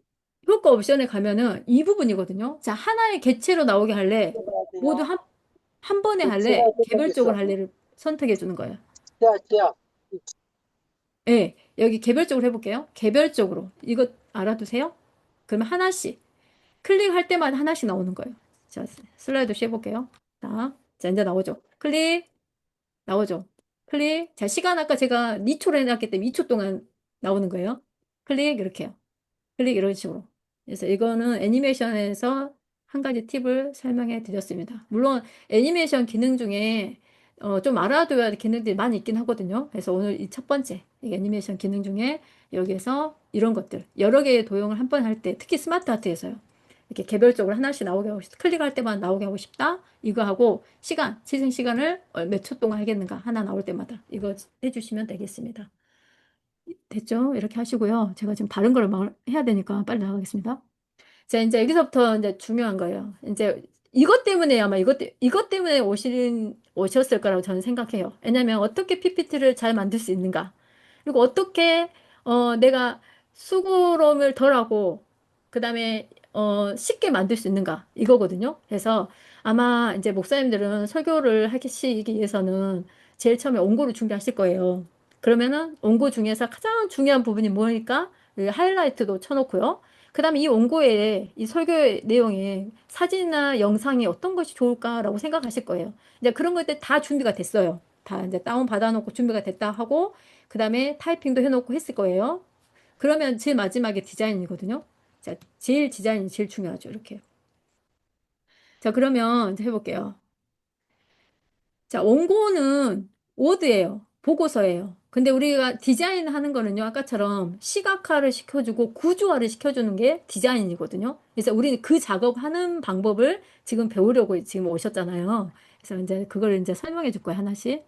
효과 옵션에 가면은 이 부분이거든요. 자, 하나의 객체로 나오게 할래? 해야 모두 돼요. 한 번에 대체가 할래? 개별적으로 생겼어. 할래를 선택해 주는 거예요. 씨앗. 예, 여기 개별적으로 해볼게요. 개별적으로. 이거 알아두세요. 그러면 하나씩. 클릭할 때마다 하나씩 나오는 거예요. 자, 슬라이드 해볼게요. 자, 이제 나오죠. 클릭, 나오죠. 클릭. 자, 시간 아까 제가 2초로 해놨기 때문에 2초 동안 나오는 거예요. 클릭, 이렇게요. 클릭, 이런 식으로. 그래서 이거는 애니메이션에서 한 가지 팁을 설명해 드렸습니다. 물론 애니메이션 기능 중에 좀 알아둬야 할 기능들이 많이 있긴 하거든요. 그래서 오늘 이 첫 번째 이 애니메이션 기능 중에 여기에서 이런 것들 여러 개의 도형을 한 번 할 때 특히 스마트 아트에서요. 이렇게 개별적으로 하나씩 나오게 하고 싶다. 클릭할 때만 나오게 하고 싶다. 이거 하고 시간, 재생 시간을 몇 초 동안 하겠는가. 하나 나올 때마다 이거 해주시면 되겠습니다. 됐죠? 이렇게 하시고요. 제가 지금 다른 걸 해야 되니까 빨리 나가겠습니다. 자, 이제 여기서부터 이제 중요한 거예요. 이제 이것 때문에 아마 이것 때문에 오셨을 거라고 저는 생각해요. 왜냐면 어떻게 PPT를 잘 만들 수 있는가? 그리고 어떻게 내가 수고로움을 덜하고 그다음에 쉽게 만들 수 있는가? 이거거든요. 그래서 아마 이제 목사님들은 설교를 하시기 위해서는 제일 처음에 원고를 준비하실 거예요. 그러면은 원고 중에서 가장 중요한 부분이 뭐니까 하이라이트도 쳐놓고요. 그다음에 이 원고에 이 설교의 내용에 사진이나 영상이 어떤 것이 좋을까라고 생각하실 거예요. 이제 그런 것들 다 준비가 됐어요. 다 이제 다운 받아놓고 준비가 됐다 하고 그다음에 타이핑도 해놓고 했을 거예요. 그러면 제일 마지막에 디자인이거든요. 자, 제일 디자인이 제일 중요하죠. 이렇게. 자, 그러면 이제 해볼게요. 자, 원고는 워드예요. 보고서예요. 근데 우리가 디자인 하는 거는요, 아까처럼 시각화를 시켜주고 구조화를 시켜주는 게 디자인이거든요. 그래서 우리는 그 작업하는 방법을 지금 배우려고 지금 오셨잖아요. 그래서 이제 그걸 이제 설명해 줄 거예요, 하나씩.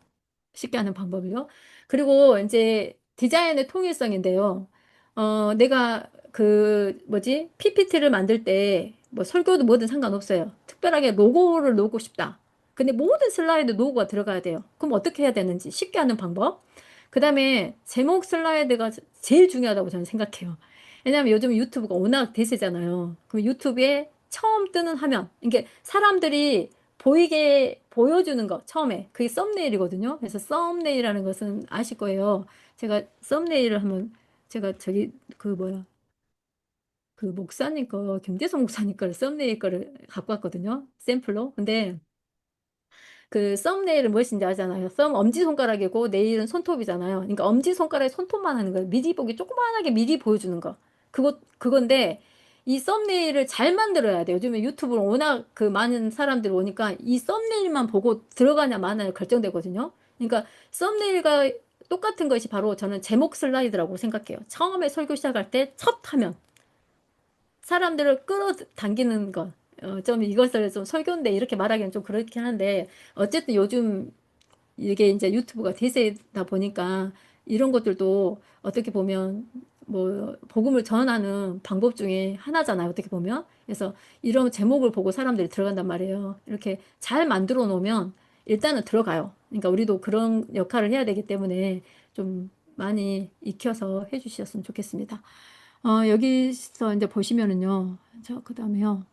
쉽게 하는 방법이요. 그리고 이제 디자인의 통일성인데요. 내가 그 뭐지? PPT를 만들 때 뭐 설교도 뭐든 상관없어요. 특별하게 로고를 놓고 싶다. 근데 모든 슬라이드 로고가 들어가야 돼요. 그럼 어떻게 해야 되는지 쉽게 하는 방법. 그다음에 제목 슬라이드가 제일 중요하다고 저는 생각해요. 왜냐하면 요즘 유튜브가 워낙 대세잖아요. 그 유튜브에 처음 뜨는 화면, 이게 사람들이 보이게 보여주는 거 처음에 그게 썸네일이거든요. 그래서 썸네일이라는 것은 아실 거예요. 제가 썸네일을 한번 제가 저기 그 뭐야 그 목사님 거 김대성 목사님 거를 썸네일 거를 갖고 왔거든요. 샘플로. 근데 그 썸네일은 무엇인지 아잖아요. 썸 엄지손가락이고 네일은 손톱이잖아요. 그러니까 엄지손가락에 손톱만 하는 거예요. 미리 보기 조그만하게 미리 보여주는 거. 그건데 이 썸네일을 잘 만들어야 돼요. 요즘에 유튜브로 워낙 그 많은 사람들이 오니까 이 썸네일만 보고 들어가냐 마냐를 결정되거든요. 그러니까 썸네일과 똑같은 것이 바로 저는 제목 슬라이드라고 생각해요. 처음에 설교 시작할 때 첫 화면. 사람들을 끌어당기는 것. 좀 이것을 좀 설교인데 이렇게 말하기는 좀 그렇긴 한데 어쨌든 요즘 이게 이제 유튜브가 대세다 보니까 이런 것들도 어떻게 보면 뭐 복음을 전하는 방법 중에 하나잖아요. 어떻게 보면. 그래서 이런 제목을 보고 사람들이 들어간단 말이에요. 이렇게 잘 만들어 놓으면 일단은 들어가요. 그러니까 우리도 그런 역할을 해야 되기 때문에 좀 많이 익혀서 해주셨으면 좋겠습니다. 여기서 이제 보시면은요. 자, 그다음에요.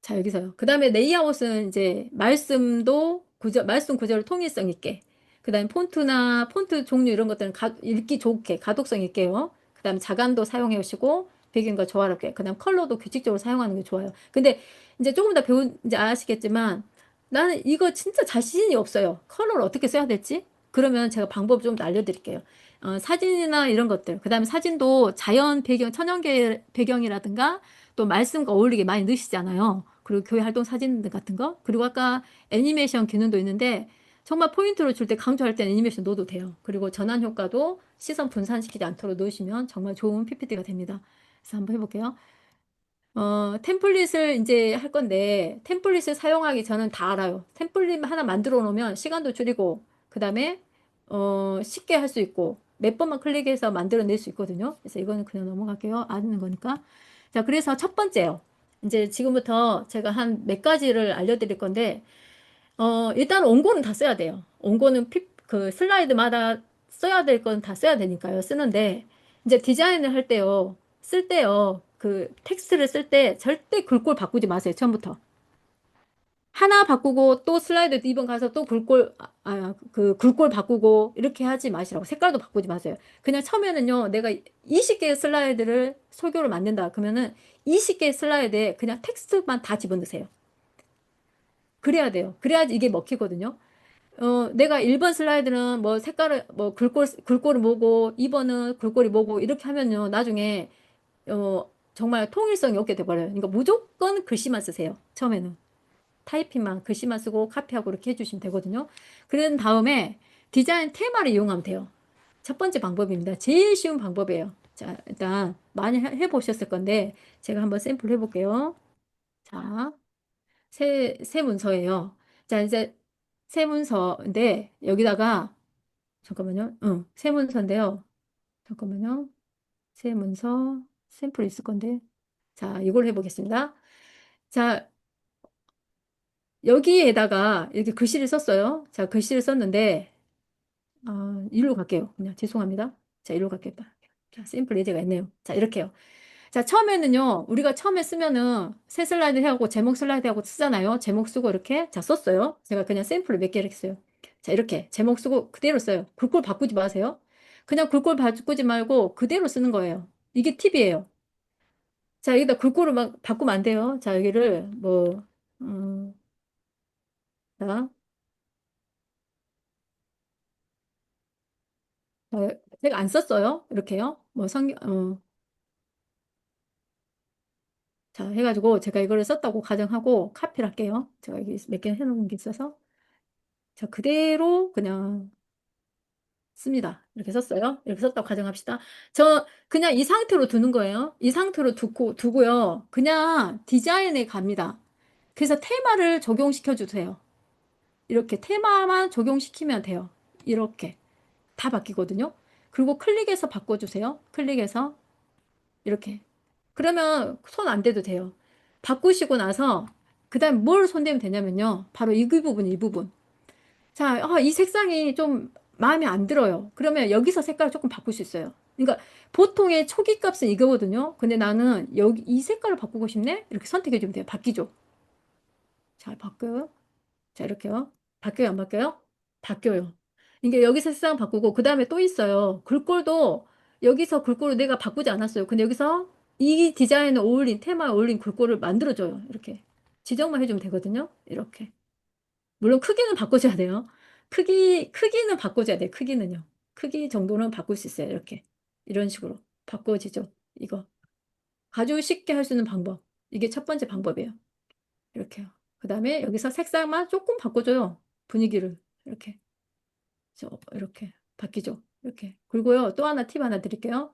자, 여기서요. 그 다음에 레이아웃은 이제 말씀도 구절, 말씀 구조를 통일성 있게. 그 다음에 폰트나 폰트 종류 이런 것들은 읽기 좋게, 가독성 있게요. 그 다음에 자간도 사용해 오시고, 배경과 조화롭게. 그 다음 컬러도 규칙적으로 사용하는 게 좋아요. 근데 이제 조금 더 이제 아시겠지만, 나는 이거 진짜 자신이 없어요. 컬러를 어떻게 써야 될지? 그러면 제가 방법 좀 더 알려드릴게요. 사진이나 이런 것들. 그 다음에 사진도 자연 배경, 배경이라든가, 또 말씀과 어울리게 많이 넣으시잖아요. 그리고 교회 활동 사진 같은 거. 그리고 아까 애니메이션 기능도 있는데 정말 포인트로 줄 때 강조할 때는 애니메이션 넣어도 돼요. 그리고 전환 효과도 시선 분산시키지 않도록 넣으시면 정말 좋은 PPT가 됩니다. 그래서 한번 해볼게요. 템플릿을 이제 할 건데 템플릿을 사용하기 저는 다 알아요. 템플릿 하나 만들어 놓으면 시간도 줄이고 그 다음에 쉽게 할 수 있고 몇 번만 클릭해서 만들어낼 수 있거든요. 그래서 이거는 그냥 넘어갈게요. 아는 거니까. 자, 그래서 첫 번째요. 이제 지금부터 제가 한 몇 가지를 알려드릴 건데 일단 원고는 다 써야 돼요. 원고는 그 슬라이드마다 써야 될 건 다 써야 되니까요. 쓰는데, 이제 디자인을 할 때요. 쓸 때요. 그 텍스트를 쓸 때 절대 글꼴 바꾸지 마세요. 처음부터. 하나 바꾸고 또 슬라이드 2번 가서 또 그 글꼴 바꾸고 이렇게 하지 마시라고. 색깔도 바꾸지 마세요. 그냥 처음에는요. 내가 20개의 슬라이드를 설교를 만든다. 그러면은 20개의 슬라이드에 그냥 텍스트만 다 집어넣으세요. 그래야 돼요. 그래야지 이게 먹히거든요. 내가 1번 슬라이드는 뭐 색깔을, 뭐 글꼴을 뭐고, 2번은 글꼴이 뭐고, 이렇게 하면요. 나중에, 정말 통일성이 없게 돼버려요. 그러니까 무조건 글씨만 쓰세요. 처음에는. 타이핑만, 글씨만 쓰고 카피하고 이렇게 해주시면 되거든요. 그런 다음에 디자인 테마를 이용하면 돼요. 첫 번째 방법입니다. 제일 쉬운 방법이에요. 자, 일단 많이 해보셨을 건데, 제가 한번 샘플 해볼게요. 자, 새 문서예요. 자, 이제 새 문서인데, 여기다가, 잠깐만요. 응, 새 문서인데요. 잠깐만요. 새 문서, 샘플 있을 건데. 자, 이걸 해보겠습니다. 자, 여기에다가 이렇게 글씨를 썼어요. 자, 글씨를 썼는데, 일로 갈게요. 그냥 죄송합니다. 자, 일로 갈게요. 자, 샘플 예제가 있네요. 자, 이렇게요. 자, 처음에는요, 우리가 처음에 쓰면은 새 슬라이드 하고 제목 슬라이드 하고 쓰잖아요. 제목 쓰고 이렇게. 자, 썼어요. 제가 그냥 샘플을 몇 개를 했어요. 자, 이렇게 제목 쓰고 그대로 써요. 글꼴 바꾸지 마세요. 그냥 글꼴 바꾸지 말고 그대로 쓰는 거예요. 이게 팁이에요. 자, 여기다 글꼴을 막 바꾸면 안 돼요. 자, 여기를 뭐, 음, 자, 자, 제가 안 썼어요. 이렇게요. 뭐 자, 해가지고 제가 이거를 썼다고 가정하고 카피를 할게요. 제가 여기 몇 개 해놓은 게 있어서. 자, 그대로 그냥 씁니다. 이렇게 썼어요. 이렇게 썼다고 가정합시다. 저 그냥 이 상태로 두는 거예요. 이 상태로 두고요. 그냥 디자인에 갑니다. 그래서 테마를 적용시켜 주세요. 이렇게 테마만 적용시키면 돼요. 이렇게 다 바뀌거든요. 그리고 클릭해서 바꿔주세요. 클릭해서 이렇게. 그러면 손 안 대도 돼요. 바꾸시고 나서 그다음 뭘 손대면 되냐면요. 바로 이 부분, 이 부분. 자, 이 색상이 좀 마음에 안 들어요. 그러면 여기서 색깔을 조금 바꿀 수 있어요. 그러니까 보통의 초기 값은 이거거든요. 근데 나는 여기 이 색깔을 바꾸고 싶네? 이렇게 선택해 주면 돼요. 바뀌죠. 자, 바뀌어요. 자, 이렇게요. 바뀌어요, 안 바뀌어요? 바뀌어요. 이게 여기서 색상 바꾸고, 그 다음에 또 있어요. 글꼴도 여기서 글꼴을 내가 바꾸지 않았어요. 근데 여기서 이 디자인에 어울린, 테마에 어울린 글꼴을 만들어줘요. 이렇게. 지정만 해주면 되거든요. 이렇게. 물론 크기는 바꿔줘야 돼요. 크기는 바꿔줘야 돼요. 크기는요. 크기 정도는 바꿀 수 있어요. 이렇게. 이런 식으로. 바꿔지죠. 이거. 아주 쉽게 할 수 있는 방법. 이게 첫 번째 방법이에요. 이렇게요. 그 다음에 여기서 색상만 조금 바꿔줘요. 분위기를. 이렇게. 이렇게. 바뀌죠. 이렇게. 그리고요. 또 하나 팁 하나 드릴게요.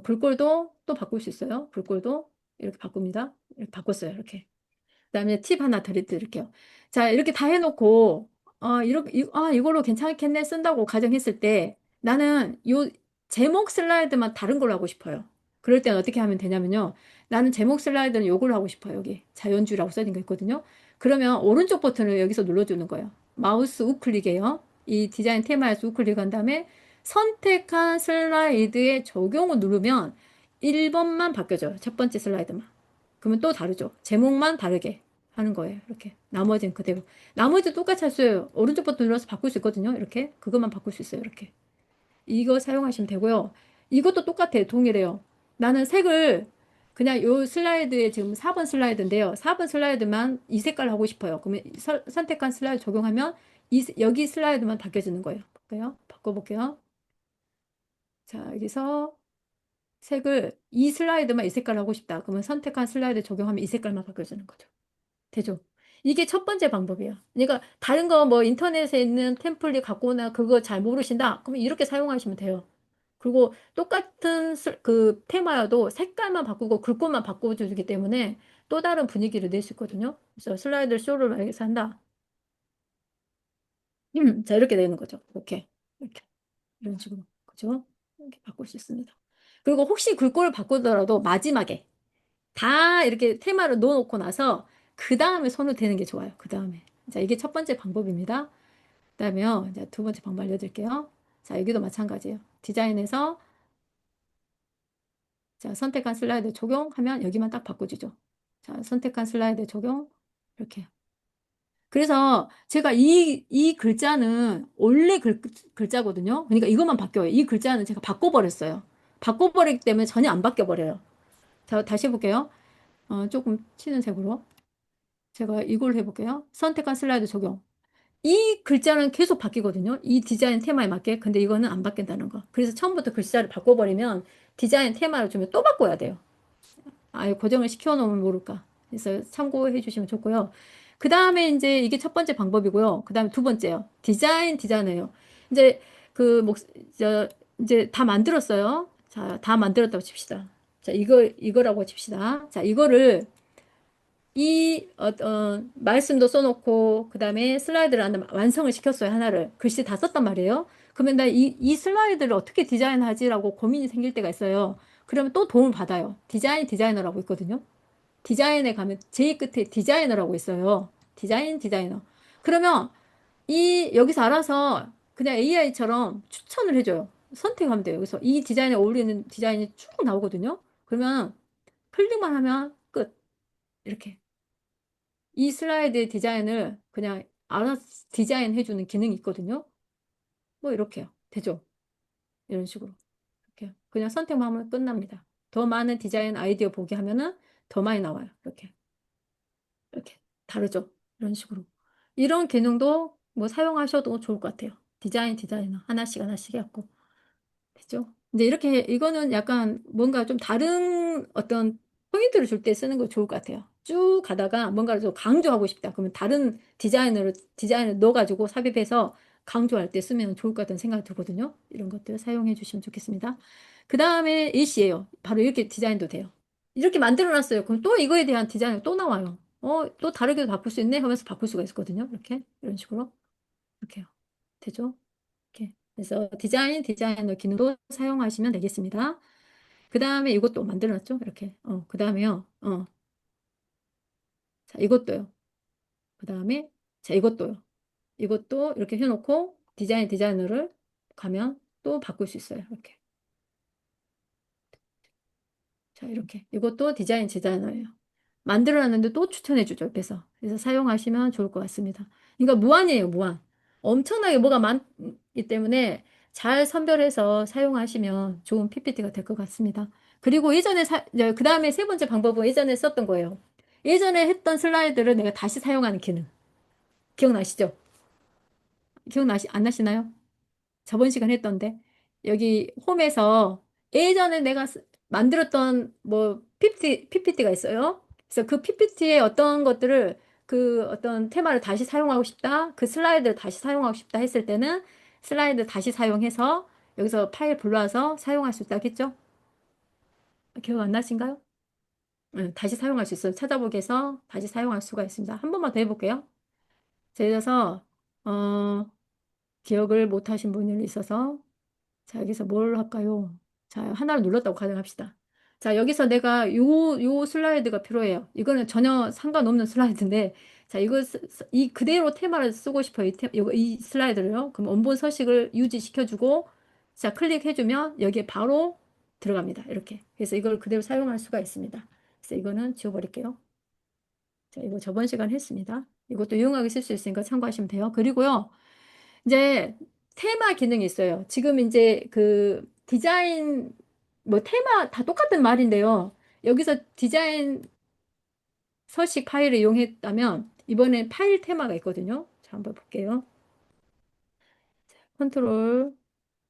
글꼴도 또 바꿀 수 있어요. 글꼴도 이렇게 바꿉니다. 이렇게 바꿨어요. 이렇게. 그다음에 팁 하나 드릴게요. 자, 이렇게 다 해놓고, 이걸로 괜찮겠네 쓴다고 가정했을 때 나는 요 제목 슬라이드만 다른 걸로 하고 싶어요. 그럴 때는 어떻게 하면 되냐면요. 나는 제목 슬라이드는 요걸로 하고 싶어요. 여기 자연주의라고 써진 거 있거든요. 그러면 오른쪽 버튼을 여기서 눌러주는 거예요. 마우스 우클릭이에요. 이 디자인 테마에서 우클릭한 다음에 선택한 슬라이드에 적용을 누르면 1번만 바뀌어져요. 첫 번째 슬라이드만. 그러면 또 다르죠. 제목만 다르게. 하는 거예요. 이렇게. 나머지는 그대로. 나머지 똑같이 할 수 있어요. 오른쪽 버튼 눌러서 바꿀 수 있거든요. 이렇게. 그것만 바꿀 수 있어요. 이렇게. 이거 사용하시면 되고요. 이것도 똑같아요. 동일해요. 나는 색을 그냥 요 슬라이드에 지금 4번 슬라이드인데요. 4번 슬라이드만 이 색깔 하고 싶어요. 그러면 선택한 슬라이드 적용하면 여기 슬라이드만 바뀌어지는 거예요. 볼까요? 바꿔볼게요. 자, 여기서 색을 이 슬라이드만 이 색깔 하고 싶다. 그러면 선택한 슬라이드 적용하면 이 색깔만 바뀌어지는 거죠. 되죠? 이게 첫 번째 방법이에요. 그러니까 다른 거 뭐 인터넷에 있는 템플릿 갖고 오나 그거 잘 모르신다? 그러면 이렇게 사용하시면 돼요. 그리고 똑같은 그 테마여도 색깔만 바꾸고 글꼴만 바꿔주기 때문에 또 다른 분위기를 낼 수 있거든요. 그래서 슬라이드 쇼를 만약에 한다. 자, 이렇게 되는 거죠. 이렇게. 이렇게. 이런 식으로. 그죠? 이렇게 바꿀 수 있습니다. 그리고 혹시 글꼴을 바꾸더라도 마지막에 다 이렇게 테마를 넣어놓고 나서 그 다음에 손을 대는 게 좋아요. 그 다음에. 자, 이게 첫 번째 방법입니다. 그다음에요. 이제 두 번째 방법 알려드릴게요. 자, 여기도 마찬가지예요. 디자인에서 자, 선택한 슬라이드 적용하면 여기만 딱 바꿔주죠. 자, 선택한 슬라이드 적용 이렇게. 그래서 제가 이 글자는 원래 글자거든요. 그러니까 이것만 바뀌어요. 이 글자는 제가 바꿔버렸어요. 바꿔버리기 때문에 전혀 안 바뀌어버려요. 자, 다시 해볼게요. 조금 튀는 색으로. 제가 이걸 해볼게요. 선택한 슬라이드 적용. 이 글자는 계속 바뀌거든요. 이 디자인 테마에 맞게. 근데 이거는 안 바뀐다는 거. 그래서 처음부터 글자를 바꿔버리면 디자인 테마를 주면 또 바꿔야 돼요. 아예 고정을 시켜놓으면 모를까. 그래서 참고해 주시면 좋고요. 그 다음에 이제 이게 첫 번째 방법이고요. 그 다음에 두 번째요. 디자이너예요. 이제 그 이제 다 만들었어요. 자, 다 만들었다고 칩시다. 자, 이거라고 칩시다. 자, 이거를 말씀도 써놓고, 그 다음에 슬라이드를 완성을 시켰어요, 하나를. 글씨 다 썼단 말이에요. 그러면 나 이 슬라이드를 어떻게 디자인하지라고 고민이 생길 때가 있어요. 그러면 또 도움을 받아요. 디자이너라고 있거든요. 디자인에 가면 제일 끝에 디자이너라고 있어요. 디자이너. 그러면 여기서 알아서 그냥 AI처럼 추천을 해줘요. 선택하면 돼요. 그래서 이 디자인에 어울리는 디자인이 쭉 나오거든요. 그러면 클릭만 하면 끝. 이렇게. 이 슬라이드 디자인을 그냥 알아서 디자인해주는 기능이 있거든요. 뭐 이렇게요. 되죠? 이런 식으로. 이렇게 그냥 선택만 하면 끝납니다. 더 많은 디자인 아이디어 보기 하면은 더 많이 나와요. 이렇게 다르죠? 이런 식으로. 이런 기능도 뭐 사용하셔도 좋을 것 같아요. 디자이너 하나씩 하나씩 해갖고. 되죠? 근데 이렇게 이거는 약간 뭔가 좀 다른 어떤 포인트를 줄 때 쓰는 거 좋을 것 같아요. 쭉 가다가 뭔가를 좀 강조하고 싶다. 그러면 다른 디자인을 넣어가지고 삽입해서 강조할 때 쓰면 좋을 것 같다는 생각이 들거든요. 이런 것들 사용해 주시면 좋겠습니다. 그 다음에 일시예요. 바로 이렇게 디자인도 돼요. 이렇게 만들어 놨어요. 그럼 또 이거에 대한 디자인이 또 나와요. 또 다르게도 바꿀 수 있네 하면서 바꿀 수가 있거든요. 이렇게 이런 식으로 이렇게요. 되죠? 이렇게. 그래서 디자이너 기능도 사용하시면 되겠습니다. 그 다음에 이것도 만들어놨죠? 이렇게. 그 다음에요. 자, 이것도요. 그 다음에, 자, 이것도요. 이것도 이렇게 해놓고 디자이너를 가면 또 바꿀 수 있어요. 이렇게. 자, 이렇게. 이것도 디자이너예요. 만들어놨는데 또 추천해주죠, 옆에서. 그래서 사용하시면 좋을 것 같습니다. 그러니까 무한이에요, 무한. 엄청나게 뭐가 많기 때문에 잘 선별해서 사용하시면 좋은 PPT가 될 것 같습니다. 그리고 그 다음에 세 번째 방법은 예전에 썼던 거예요. 예전에 했던 슬라이드를 내가 다시 사용하는 기능. 기억나시죠? 안 나시나요? 저번 시간 했던데 여기 홈에서 예전에 내가 만들었던 뭐 PPT가 있어요. 그래서 그 PPT에 어떤 것들을 그 어떤 테마를 다시 사용하고 싶다, 그 슬라이드를 다시 사용하고 싶다 했을 때는 슬라이드 다시 사용해서 여기서 파일 불러와서 사용할 수 있다 했죠? 기억 안 나신가요? 다시 사용할 수 있어요. 찾아보기 해서 다시 사용할 수가 있습니다. 한 번만 더 해볼게요. 예를 들어서 기억을 못 하신 분이 있어서 자, 여기서 뭘 할까요? 자, 하나를 눌렀다고 가정합시다. 자, 여기서 내가 요 슬라이드가 필요해요. 이거는 전혀 상관없는 슬라이드인데, 자, 이 그대로 테마를 쓰고 싶어요. 이 슬라이드를요. 그럼 원본 서식을 유지시켜주고, 자, 클릭해주면 여기에 바로 들어갑니다. 이렇게. 그래서 이걸 그대로 사용할 수가 있습니다. 그래서 이거는 지워버릴게요. 자, 이거 저번 시간 했습니다. 이것도 유용하게 쓸 수 있으니까 참고하시면 돼요. 그리고요, 이제 테마 기능이 있어요. 지금 이제 그 디자인, 뭐 테마 다 똑같은 말인데요. 여기서 디자인 서식 파일을 이용했다면 이번엔 파일 테마가 있거든요. 자, 한번 볼게요. 컨트롤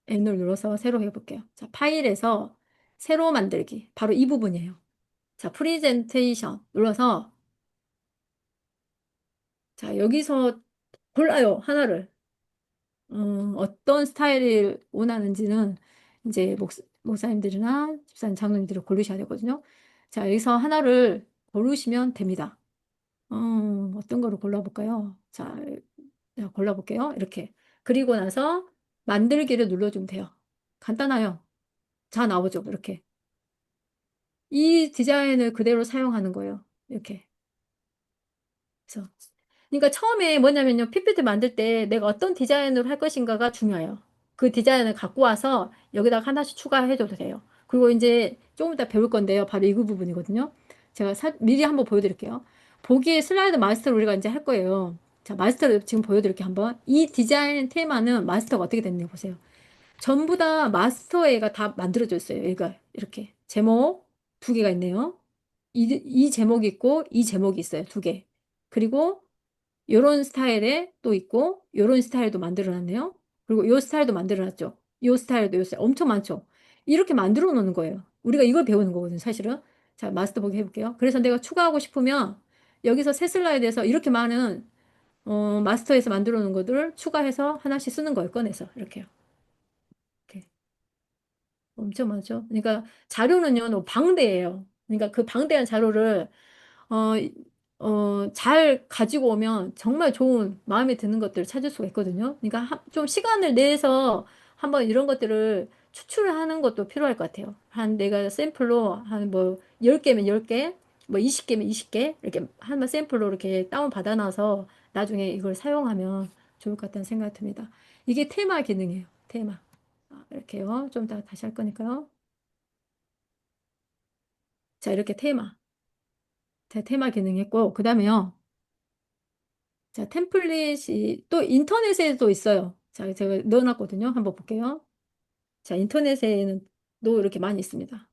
N을 눌러서 새로 해볼게요. 자, 파일에서 새로 만들기. 바로 이 부분이에요. 자, 프리젠테이션 눌러서 자, 여기서 골라요. 하나를. 어떤 스타일을 원하는지는 이제 목사님들이나 집사님, 장로님들이 고르셔야 되거든요. 자, 여기서 하나를 고르시면 됩니다. 어떤 거를 골라볼까요? 자, 자, 골라볼게요. 이렇게. 그리고 나서 만들기를 눌러주면 돼요. 간단해요. 자, 나오죠. 이렇게. 이 디자인을 그대로 사용하는 거예요. 이렇게. 그래서 그러니까 처음에 뭐냐면요. PPT 만들 때 내가 어떤 디자인으로 할 것인가가 중요해요. 그 디자인을 갖고 와서 여기다가 하나씩 추가해줘도 돼요. 그리고 이제 조금 이따 배울 건데요. 바로 이 부분이거든요. 제가 미리 한번 보여드릴게요. 보기에 슬라이드 마스터를 우리가 이제 할 거예요. 자, 마스터를 지금 보여드릴게요. 한번. 이 디자인 테마는 마스터가 어떻게 됐는지 보세요. 전부 다 마스터에가 다 만들어져 있어요. 얘가 이렇게. 제목 두 개가 있네요. 이 제목이 있고 이 제목이 있어요. 두 개. 그리고 요런 스타일에 또 있고 요런 스타일도 만들어 놨네요. 그리고 요 스타일도 만들어 놨죠. 요 스타일도 요 스타일 엄청 많죠. 이렇게 만들어 놓는 거예요. 우리가 이걸 배우는 거거든요, 사실은. 자, 마스터 보기 해볼게요. 그래서 내가 추가하고 싶으면 여기서 새 슬라이드에서 이렇게 많은 마스터에서 만들어 놓은 것들을 추가해서 하나씩 쓰는 거예요. 꺼내서 이렇게요. 이렇게. 엄청 많죠. 그러니까 자료는요, 너무 방대해요. 그러니까 그 방대한 자료를 어, 잘 가지고 오면 정말 좋은 마음에 드는 것들을 찾을 수가 있거든요. 그러니까 좀 시간을 내서 한번 이런 것들을 추출을 하는 것도 필요할 것 같아요. 한 내가 샘플로 한 뭐 10개면 10개, 뭐 20개면 20개 이렇게 한번 샘플로 이렇게 다운 받아놔서 나중에 이걸 사용하면 좋을 것 같다는 생각이 듭니다. 이게 테마 기능이에요. 테마. 이렇게요. 좀 더 다시 할 거니까요. 자, 이렇게 테마. 자, 테마 기능 했고, 그 다음에요. 자, 템플릿이 또 인터넷에도 있어요. 자, 제가 넣어놨거든요. 한번 볼게요. 자, 인터넷에는 또 이렇게 많이 있습니다.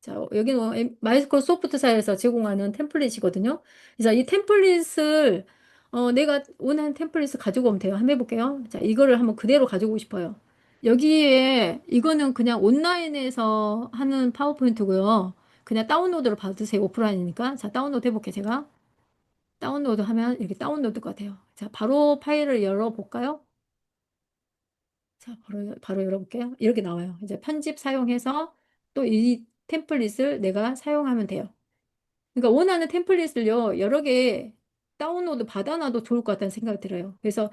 자, 여기는 마이크로소프트사에서 제공하는 템플릿이거든요. 그래서 이 템플릿을 내가 원하는 템플릿을 가지고 오면 돼요. 한번 해볼게요. 자, 이거를 한번 그대로 가지고 오고 싶어요. 여기에 이거는 그냥 온라인에서 하는 파워포인트고요. 그냥 다운로드로 받으세요. 오프라인이니까. 자, 다운로드 해볼게요. 제가. 다운로드 하면 이렇게 다운로드 가 돼요. 자, 바로 파일을 열어볼까요? 자, 바로 열어볼게요. 이렇게 나와요. 이제 편집 사용해서 또 이 템플릿을 내가 사용하면 돼요. 그러니까 원하는 템플릿을요, 여러 개 다운로드 받아놔도 좋을 것 같다는 생각이 들어요. 그래서,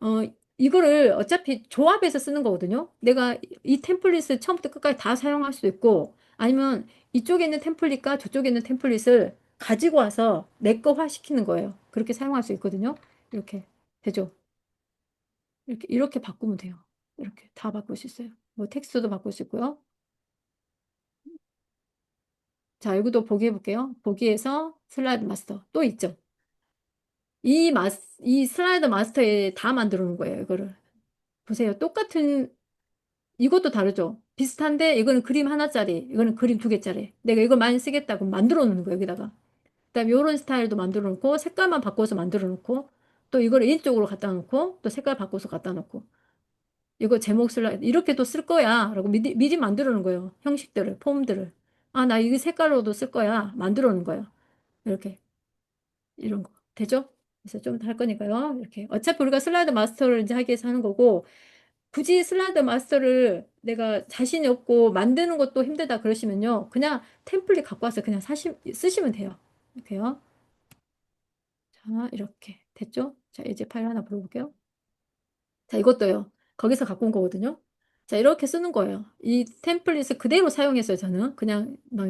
어, 이거를 어차피 조합해서 쓰는 거거든요. 내가 이 템플릿을 처음부터 끝까지 다 사용할 수도 있고, 아니면 이쪽에 있는 템플릿과 저쪽에 있는 템플릿을 가지고 와서 내 거화 시키는 거예요. 그렇게 사용할 수 있거든요. 이렇게. 되죠? 이렇게 바꾸면 돼요. 이렇게 다 바꿀 수 있어요. 뭐 텍스트도 바꿀 수 있고요. 자, 여기도 보기 해볼게요. 보기에서 슬라이드 마스터 또 있죠. 이 슬라이드 마스터에 다 만들어 놓은 거예요. 이거를. 보세요. 똑같은, 이것도 다르죠. 비슷한데, 이거는 그림 하나짜리, 이거는 그림 두 개짜리. 내가 이걸 많이 쓰겠다고 만들어 놓는 거예요. 여기다가. 그다음에 이런 스타일도 만들어 놓고, 색깔만 바꿔서 만들어 놓고, 또 이거를 이쪽으로 갖다 놓고, 또 색깔 바꿔서 갖다 놓고. 이거 제목 슬라이드 이렇게도 쓸 거야 라고 미리 만들어 놓은 거예요. 형식들을, 폼들을. 아, 나 이 색깔로도 쓸 거야. 만들어 놓은 거예요. 이렇게. 이런 거. 되죠? 그래서 좀 더 할 거니까요. 이렇게. 어차피 우리가 슬라이드 마스터를 이제 하기 위해서 하는 거고, 굳이 슬라이드 마스터를 내가 자신이 없고 만드는 것도 힘들다 그러시면요. 그냥 템플릿 갖고 와서 그냥 쓰시면 돼요. 이렇게요. 자, 이렇게. 됐죠? 자, 이제 파일 하나 불러볼게요. 자, 이것도요. 거기서 갖고 온 거거든요. 자, 이렇게 쓰는 거예요. 이 템플릿을 그대로 사용했어요, 저는. 그냥 막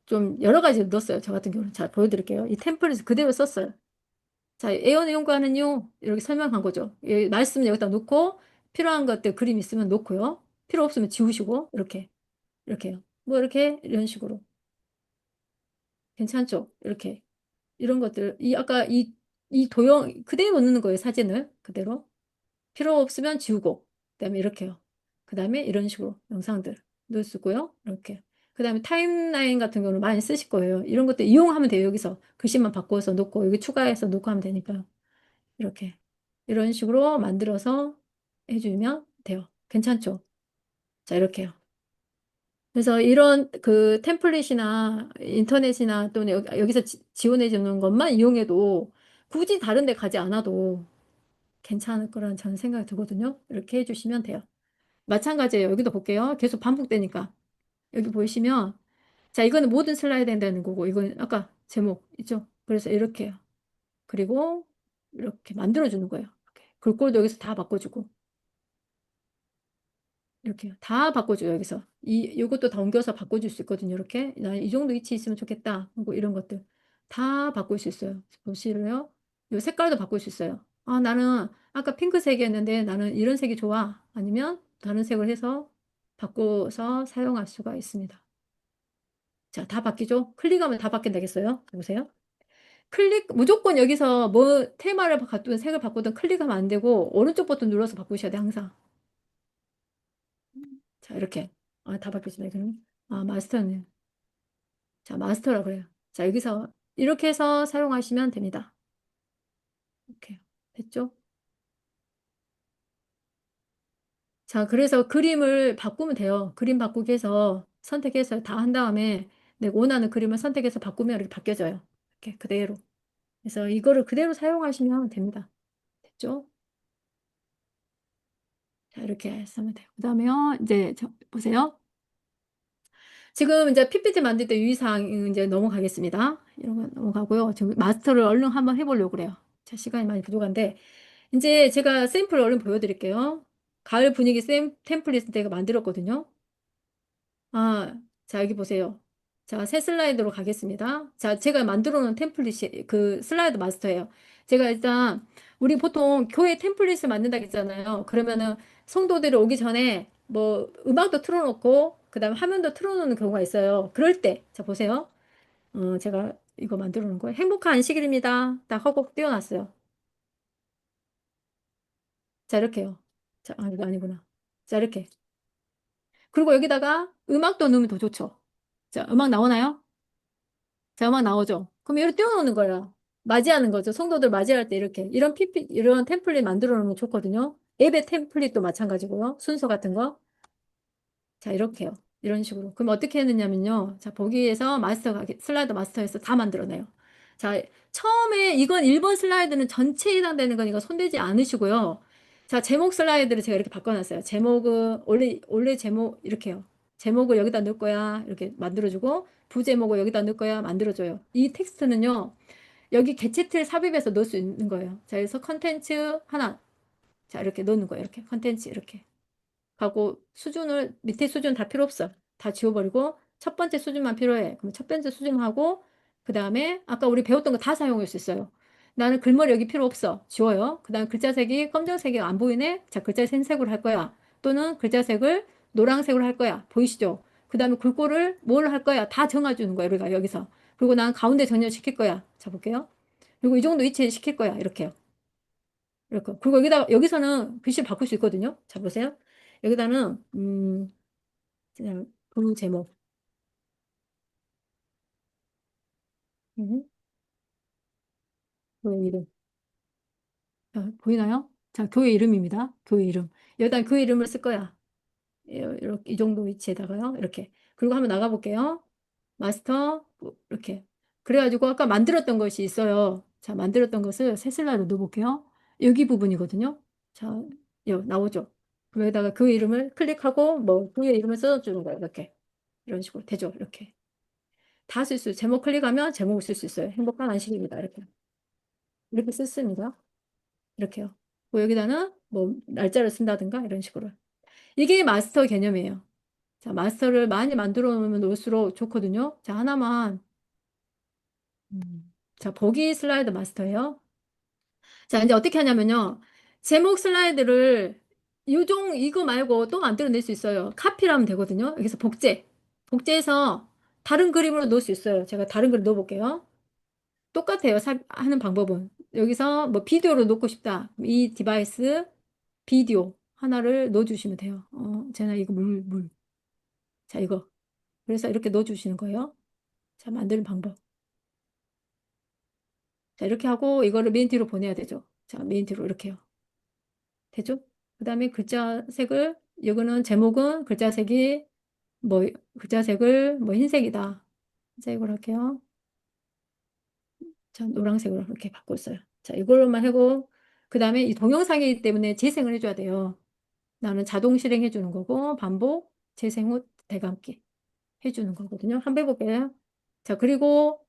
좀 여러 가지 넣었어요. 저 같은 경우는. 자, 보여드릴게요. 이 템플릿을 그대로 썼어요. 자, 애원 연구하는 이유 이렇게 설명한 거죠. 말씀 여기다 놓고 필요한 것들 그림 있으면 놓고요. 필요 없으면 지우시고 이렇게 이렇게요. 뭐 이렇게 이런 식으로 괜찮죠? 이렇게 이런 것들, 아까 이 도형 그대로 넣는 거예요. 사진을 그대로. 필요 없으면 지우고, 그다음에 이렇게요. 그다음에 이런 식으로 영상들 넣을 수 있고요. 이렇게. 그다음에 타임라인 같은 경우는 많이 쓰실 거예요. 이런 것도 이용하면 돼요. 여기서 글씨만 바꿔서 놓고 여기 추가해서 놓고 하면 되니까요. 이렇게 이런 식으로 만들어서 해주면 돼요. 괜찮죠? 자, 이렇게요. 그래서 이런 그 템플릿이나 인터넷이나 또는 여기서 지원해 주는 것만 이용해도 굳이 다른 데 가지 않아도 괜찮을 거라는 저는 생각이 들거든요. 이렇게 해주시면 돼요. 마찬가지예요. 여기도 볼게요. 계속 반복되니까. 여기 보시면, 자, 이거는 모든 슬라이드에 된다는 거고, 이거는 아까 제목 있죠? 그래서 이렇게요. 그리고 이렇게 만들어주는 거예요. 이렇게. 글꼴도 여기서 다 바꿔주고, 이렇게요. 다 바꿔줘요, 여기서. 요것도 다 옮겨서 바꿔줄 수 있거든요, 이렇게. 나 이 정도 위치 있으면 좋겠다. 뭐 이런 것들. 다 바꿀 수 있어요. 보시래요. 요 색깔도 바꿀 수 있어요. 아, 나는 아까 핑크색이었는데 나는 이런 색이 좋아. 아니면 다른 색을 해서 바꿔서 사용할 수가 있습니다. 자, 다 바뀌죠? 클릭하면 다 바뀐다겠어요? 보세요. 무조건 여기서 뭐 테마를 바꾸든 색을 바꾸든 클릭하면 안 되고, 오른쪽 버튼 눌러서 바꾸셔야 돼, 항상. 자, 이렇게. 아, 다 바뀌었네, 그럼. 아, 마스터는. 자, 마스터라 그래요. 자, 여기서 이렇게 해서 사용하시면 됩니다. 이렇게. 됐죠? 자, 그래서 그림을 바꾸면 돼요. 그림 바꾸기 해서 선택해서 다 한 다음에 내가 원하는 그림을 선택해서 바꾸면 이렇게 바뀌어져요. 이렇게 그대로. 그래서 이거를 그대로 사용하시면 됩니다. 됐죠? 자, 이렇게 하면 돼요. 그다음에요. 이제 보세요. 지금 이제 PPT 만들 때 유의사항 이제 넘어가겠습니다. 이런 거 넘어가고요. 지금 마스터를 얼른 한번 해보려고 그래요. 자, 시간이 많이 부족한데 이제 제가 샘플 얼른 보여드릴게요. 가을 분위기 템플릿 내가 만들었거든요. 아, 자, 여기 보세요. 자, 새 슬라이드로 가겠습니다. 자, 제가 만들어 놓은 템플릿이 그 슬라이드 마스터예요. 제가 일단 우리 보통 교회 템플릿을 만든다 했잖아요. 그러면은 성도들이 오기 전에 뭐 음악도 틀어놓고 그다음에 화면도 틀어놓는 경우가 있어요. 그럴 때, 자, 보세요. 제가 이거 만들어 놓은 거예요. 행복한 안식일입니다. 딱 하고 띄워놨어요. 자, 이렇게요. 자, 아, 이거 아니구나. 자, 이렇게. 그리고 여기다가 음악도 넣으면 더 좋죠. 자, 음악 나오나요? 자, 음악 나오죠? 그럼 이렇게 띄워놓는 거예요. 맞이하는 거죠. 성도들 맞이할 때 이렇게. 이런 템플릿 만들어 놓으면 좋거든요. 앱의 템플릿도 마찬가지고요. 순서 같은 거. 자, 이렇게요. 이런 식으로. 그럼 어떻게 했느냐면요. 자, 거기에서 슬라이드 마스터에서 다 만들어내요. 자, 처음에 이건 1번 슬라이드는 전체 해당되는 거니까 손대지 않으시고요. 자, 제목 슬라이드를 제가 이렇게 바꿔놨어요. 제목은, 원래 제목, 이렇게요. 제목을 여기다 넣을 거야. 이렇게 만들어주고, 부제목을 여기다 넣을 거야. 만들어줘요. 이 텍스트는요, 여기 개체틀 삽입해서 넣을 수 있는 거예요. 자, 그래서 컨텐츠 하나. 자, 이렇게 넣는 거예요. 이렇게. 컨텐츠 이렇게. 하고 수준을 밑에 수준 다 필요 없어. 다 지워버리고 첫 번째 수준만 필요해. 그럼 첫 번째 수준하고 그 다음에 아까 우리 배웠던 거 다 사용할 수 있어요. 나는 글머리 여기 필요 없어. 지워요. 그 다음 글자색이 검정색이 안 보이네. 자, 글자 흰색으로 할 거야. 또는 글자색을 노란색으로 할 거야. 보이시죠? 그 다음에 글꼴을 뭘 할 거야. 다 정해주는 거야. 우리가 여기서. 그리고 난 가운데 정렬시킬 거야. 자, 볼게요. 그리고 이 정도 위치에 시킬 거야. 이렇게요. 이렇게. 그리고 여기서는 글씨 바꿀 수 있거든요. 자, 보세요. 여기다는, 그냥 그 제목. 음, 교회 이름. 자, 보이나요? 자, 교회 이름입니다. 교회 이름. 여기다 교회 이름을 쓸 거야. 이렇게, 이 정도 위치에다가요. 이렇게. 그리고 한번 나가볼게요. 마스터, 뭐, 이렇게. 그래가지고 아까 만들었던 것이 있어요. 자, 만들었던 것을 새 슬라이드로 넣어볼게요. 여기 부분이거든요. 자, 여기 나오죠? 그럼 여기다가 교회 이름을 클릭하고, 뭐, 교회 이름을 써주는 거예요. 이렇게. 이런 식으로 되죠? 이렇게. 다 쓸 수, 제목 클릭하면 제목을 쓸 수 있어요. 행복한 안식입니다. 이렇게. 이렇게 썼습니다. 이렇게요. 뭐 여기다는 뭐 날짜를 쓴다든가 이런 식으로. 이게 마스터 개념이에요. 자, 마스터를 많이 만들어 놓으면 놓을수록 좋거든요. 자, 하나만. 자, 보기 슬라이드 마스터예요. 자, 이제 어떻게 하냐면요. 제목 슬라이드를 이거 말고 또 만들어낼 수 있어요. 카피를 하면 되거든요. 여기서 복제. 복제해서 다른 그림으로 넣을 수 있어요. 제가 다른 그림 넣어볼게요. 똑같아요. 하는 방법은. 여기서 뭐 비디오로 놓고 싶다. 이 디바이스 비디오 하나를 넣어주시면 돼요. 제가 이거 물. 자, 이거. 그래서 이렇게 넣어주시는 거예요. 자, 만드는 방법. 자, 이렇게 하고 이거를 메인 뒤로 보내야 되죠. 자, 메인 뒤로 이렇게요. 되죠? 그 다음에 글자 색을, 이거는 제목은 글자 색이 뭐, 글자 색을 뭐 흰색이다. 흰색으로 할게요. 자, 노란색으로 이렇게 바꿨어요. 자, 이걸로만 하고, 그 다음에 이 동영상이기 때문에 재생을 해줘야 돼요. 나는 자동 실행 해주는 거고, 반복, 재생 후 대감기 해주는 거거든요. 한번 해볼게요. 자, 그리고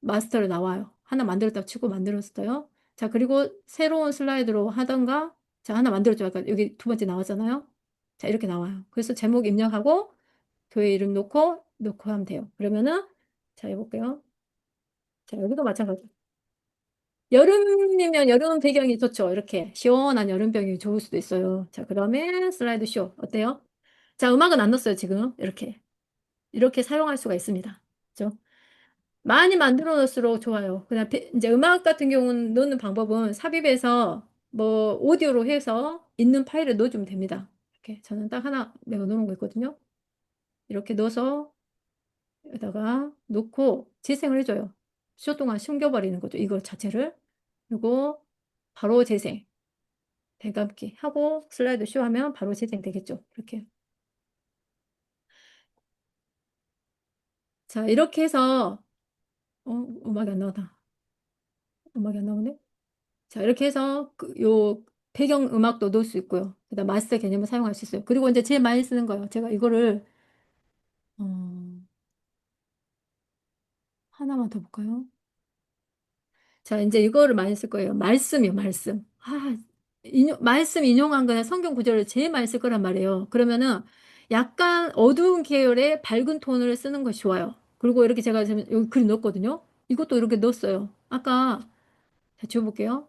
마스터로 나와요. 하나 만들었다고 치고 만들었어요. 자, 그리고 새로운 슬라이드로 하던가, 자, 하나 만들어줘요. 아까 여기 두 번째 나왔잖아요. 자, 이렇게 나와요. 그래서 제목 입력하고, 교회 이름 놓고 하면 돼요. 그러면은, 자, 해볼게요. 자, 여기도 마찬가지. 여름이면 여름 배경이 좋죠. 이렇게 시원한 여름 배경이 좋을 수도 있어요. 자, 그다음에 슬라이드 쇼 어때요? 자, 음악은 안 넣었어요, 지금. 이렇게 사용할 수가 있습니다. 그죠? 많이 만들어 놓을수록 좋아요. 그냥 이제 음악 같은 경우는 넣는 방법은 삽입해서 뭐 오디오로 해서 있는 파일을 넣어주면 됩니다. 이렇게 저는 딱 하나 내가 넣어놓은 거 있거든요. 이렇게 넣어서 여기다가 놓고 재생을 해줘요. 쇼 동안 숨겨버리는 거죠. 이거 자체를. 그리고 바로 재생. 대감기 하고 슬라이드 쇼 하면 바로 재생되겠죠. 이렇게. 자, 이렇게 해서, 음악이 안 나오다. 음악이 안 나오네? 자, 이렇게 해서 요 배경 음악도 넣을 수 있고요. 그다음 마스터 개념을 사용할 수 있어요. 그리고 이제 제일 많이 쓰는 거예요. 제가 이거를, 어, 하나만 더 볼까요? 자, 이제 이거를 많이 쓸 거예요. 말씀이요, 말씀. 말씀 인용한 거나 성경 구절을 제일 많이 쓸 거란 말이에요. 그러면은 약간 어두운 계열의 밝은 톤을 쓰는 것이 좋아요. 그리고 이렇게 제가 지금 여기 글 넣었거든요. 이것도 이렇게 넣었어요. 아까, 자, 지워볼게요.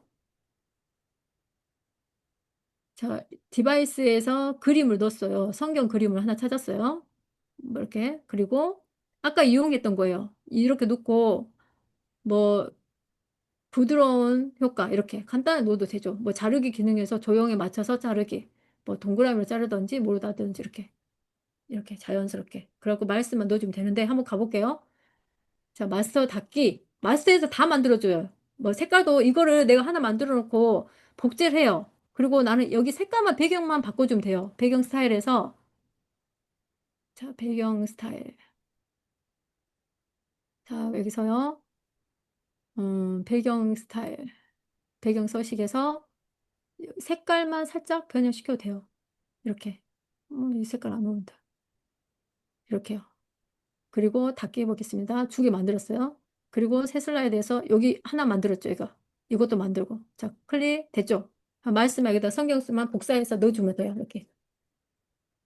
자, 디바이스에서 그림을 넣었어요. 성경 그림을 하나 찾았어요. 뭐 이렇게. 그리고 아까 이용했던 거예요. 이렇게 넣고, 뭐, 부드러운 효과 이렇게 간단히 넣어도 되죠. 뭐 자르기 기능에서 조형에 맞춰서 자르기 뭐 동그라미로 자르든지 뭐로 하든지 이렇게 자연스럽게 그래갖고 말씀만 넣어주면 되는데 한번 가볼게요. 자, 마스터 닫기 마스터에서 다 만들어줘요. 뭐 색깔도 이거를 내가 하나 만들어 놓고 복제를 해요. 그리고 나는 여기 색깔만 배경만 바꿔주면 돼요. 배경 스타일에서 자, 배경 스타일 자, 여기서요. 배경 스타일 배경 서식에서 색깔만 살짝 변형시켜도 돼요. 이렇게. 이 색깔 안 어울린다. 이렇게요. 그리고 닫기 해보겠습니다. 두 개 만들었어요. 그리고 새 슬라이드에서 여기 하나 만들었죠, 이거. 이것도 만들고. 자, 클릭 됐죠? 말씀 여기다 성경수만 복사해서 넣어주면 돼요, 이렇게.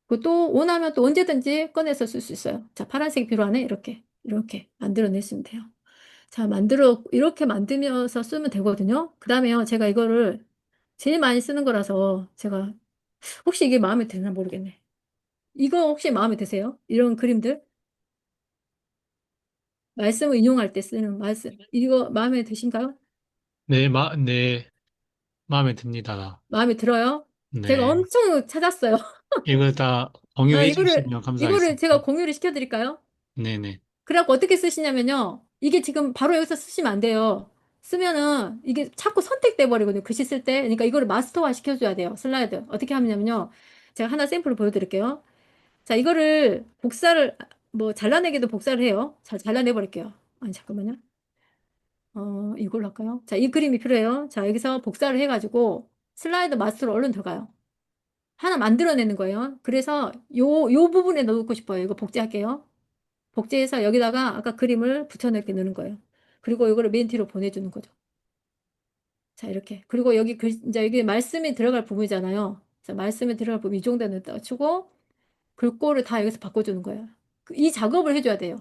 그또 원하면 또 언제든지 꺼내서 쓸 수 있어요. 자, 파란색이 필요하네, 이렇게 만들어내시면 돼요. 자, 이렇게 만들면서 쓰면 되거든요. 그 다음에요, 제가 이거를 제일 많이 쓰는 거라서 제가 혹시 이게 마음에 드나 모르겠네. 이거 혹시 마음에 드세요? 이런 그림들? 말씀을 인용할 때 쓰는 말씀. 이거 마음에 드신가요? 네, 마음에 듭니다. 마음에 들어요? 제가 네. 엄청 찾았어요. 이거 다 공유해 이거를, 주시면 이거를 감사하겠습니다. 제가 공유를 시켜드릴까요? 네네. 그래갖고 어떻게 쓰시냐면요. 이게 지금 바로 여기서 쓰시면 안 돼요. 쓰면은 이게 자꾸 선택돼 버리거든요. 글씨 쓸 때. 그러니까 이거를 마스터화 시켜줘야 돼요. 슬라이드. 어떻게 하냐면요. 제가 하나 샘플을 보여드릴게요. 자, 이거를 뭐 잘라내기도 복사를 해요. 잘라내버릴게요. 아니, 잠깐만요. 이걸로 할까요? 자, 이 그림이 필요해요. 자, 여기서 복사를 해가지고 슬라이드 마스터로 얼른 들어가요. 하나 만들어내는 거예요. 그래서 요 부분에 넣고 싶어요. 이거 복제할게요. 복제해서 여기다가 아까 그림을 붙여넣게 넣는 거예요. 그리고 이거를 맨 뒤로 보내주는 거죠. 자, 이렇게. 그리고 이제 여기 말씀이 들어갈 부분이잖아요. 자, 말씀이 들어갈 부분 이 정도는 치고 글꼴을 다 여기서 바꿔주는 거예요. 이 작업을 해줘야 돼요.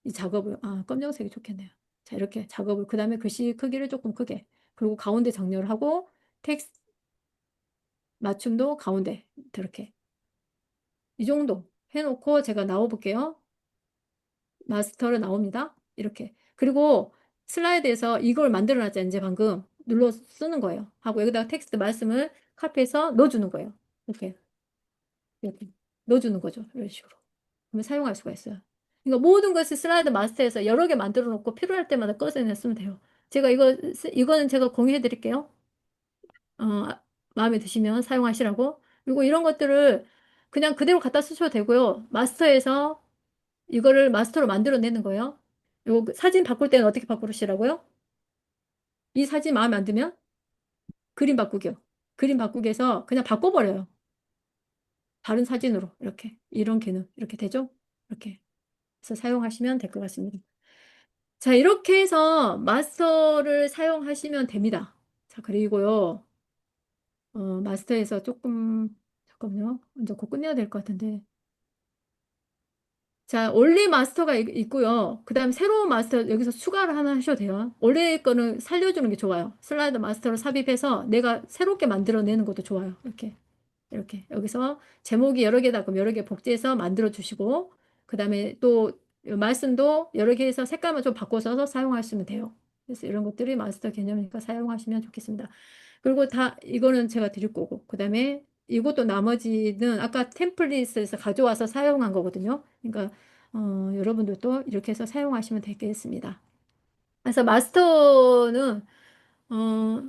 이 작업을. 검정색이 좋겠네요. 자, 이렇게 작업을. 그 다음에 글씨 크기를 조금 크게. 그리고 가운데 정렬을 하고 텍스트 맞춤도 가운데. 이렇게. 이 정도 해놓고 제가 나와볼게요. 마스터로 나옵니다. 이렇게. 그리고 슬라이드에서 이걸 만들어 놨잖아요. 이제 방금 눌러 쓰는 거예요. 하고 여기다가 텍스트 말씀을 카피해서 넣어주는 거예요. 이렇게, 이렇게 넣어주는 거죠. 이런 식으로. 그러면 사용할 수가 있어요. 그러니까 모든 것을 슬라이드 마스터에서 여러 개 만들어 놓고 필요할 때마다 꺼내내 쓰면 돼요. 제가 이거는 제가 공유해 드릴게요. 마음에 드시면 사용하시라고. 그리고 이런 것들을 그냥 그대로 갖다 쓰셔도 되고요. 마스터에서 이거를 마스터로 만들어내는 거예요. 요 사진 바꿀 때는 어떻게 바꾸시라고요? 이 사진 마음에 안 들면 그림 바꾸기요. 그림 바꾸기에서 그냥 바꿔버려요. 다른 사진으로 이렇게 이런 기능 이렇게 되죠? 이렇게 해서 사용하시면 될 것 같습니다. 자, 이렇게 해서 마스터를 사용하시면 됩니다. 자, 그리고요. 마스터에서 조금 잠깐만요. 이제 곧 끝내야 될 것 같은데. 자, 원래 마스터가 있고요. 그 다음 새로운 마스터 여기서 추가를 하나 하셔도 돼요. 원래 거는 살려주는 게 좋아요. 슬라이드 마스터를 삽입해서 내가 새롭게 만들어내는 것도 좋아요. 이렇게. 이렇게. 여기서 제목이 여러 개다. 그럼 여러 개 복제해서 만들어 주시고, 그 다음에 또 말씀도 여러 개 해서 색감을 좀 바꿔서 사용하시면 돼요. 그래서 이런 것들이 마스터 개념이니까 사용하시면 좋겠습니다. 그리고 이거는 제가 드릴 거고, 그 다음에 이것도 나머지는 아까 템플릿에서 가져와서 사용한 거거든요. 그러니까, 여러분들도 이렇게 해서 사용하시면 되겠습니다. 그래서 마스터는, 어,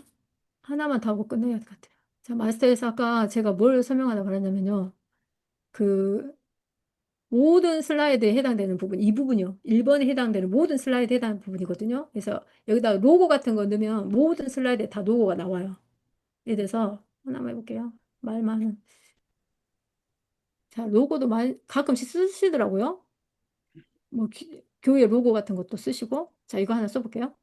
하나만 더 하고 끝내야 될 것 같아요. 자, 마스터에서 아까 제가 뭘 설명하려고 그랬냐면요. 그, 모든 슬라이드에 해당되는 부분, 이 부분이요. 1번에 해당되는 모든 슬라이드에 해당하는 부분이거든요. 그래서 여기다 로고 같은 거 넣으면 모든 슬라이드에 다 로고가 나와요. 예를 들어서 하나만 해볼게요. 말 많은. 자, 로고도 가끔씩 쓰시더라고요. 뭐 교회 로고 같은 것도 쓰시고. 자, 이거 하나 써볼게요.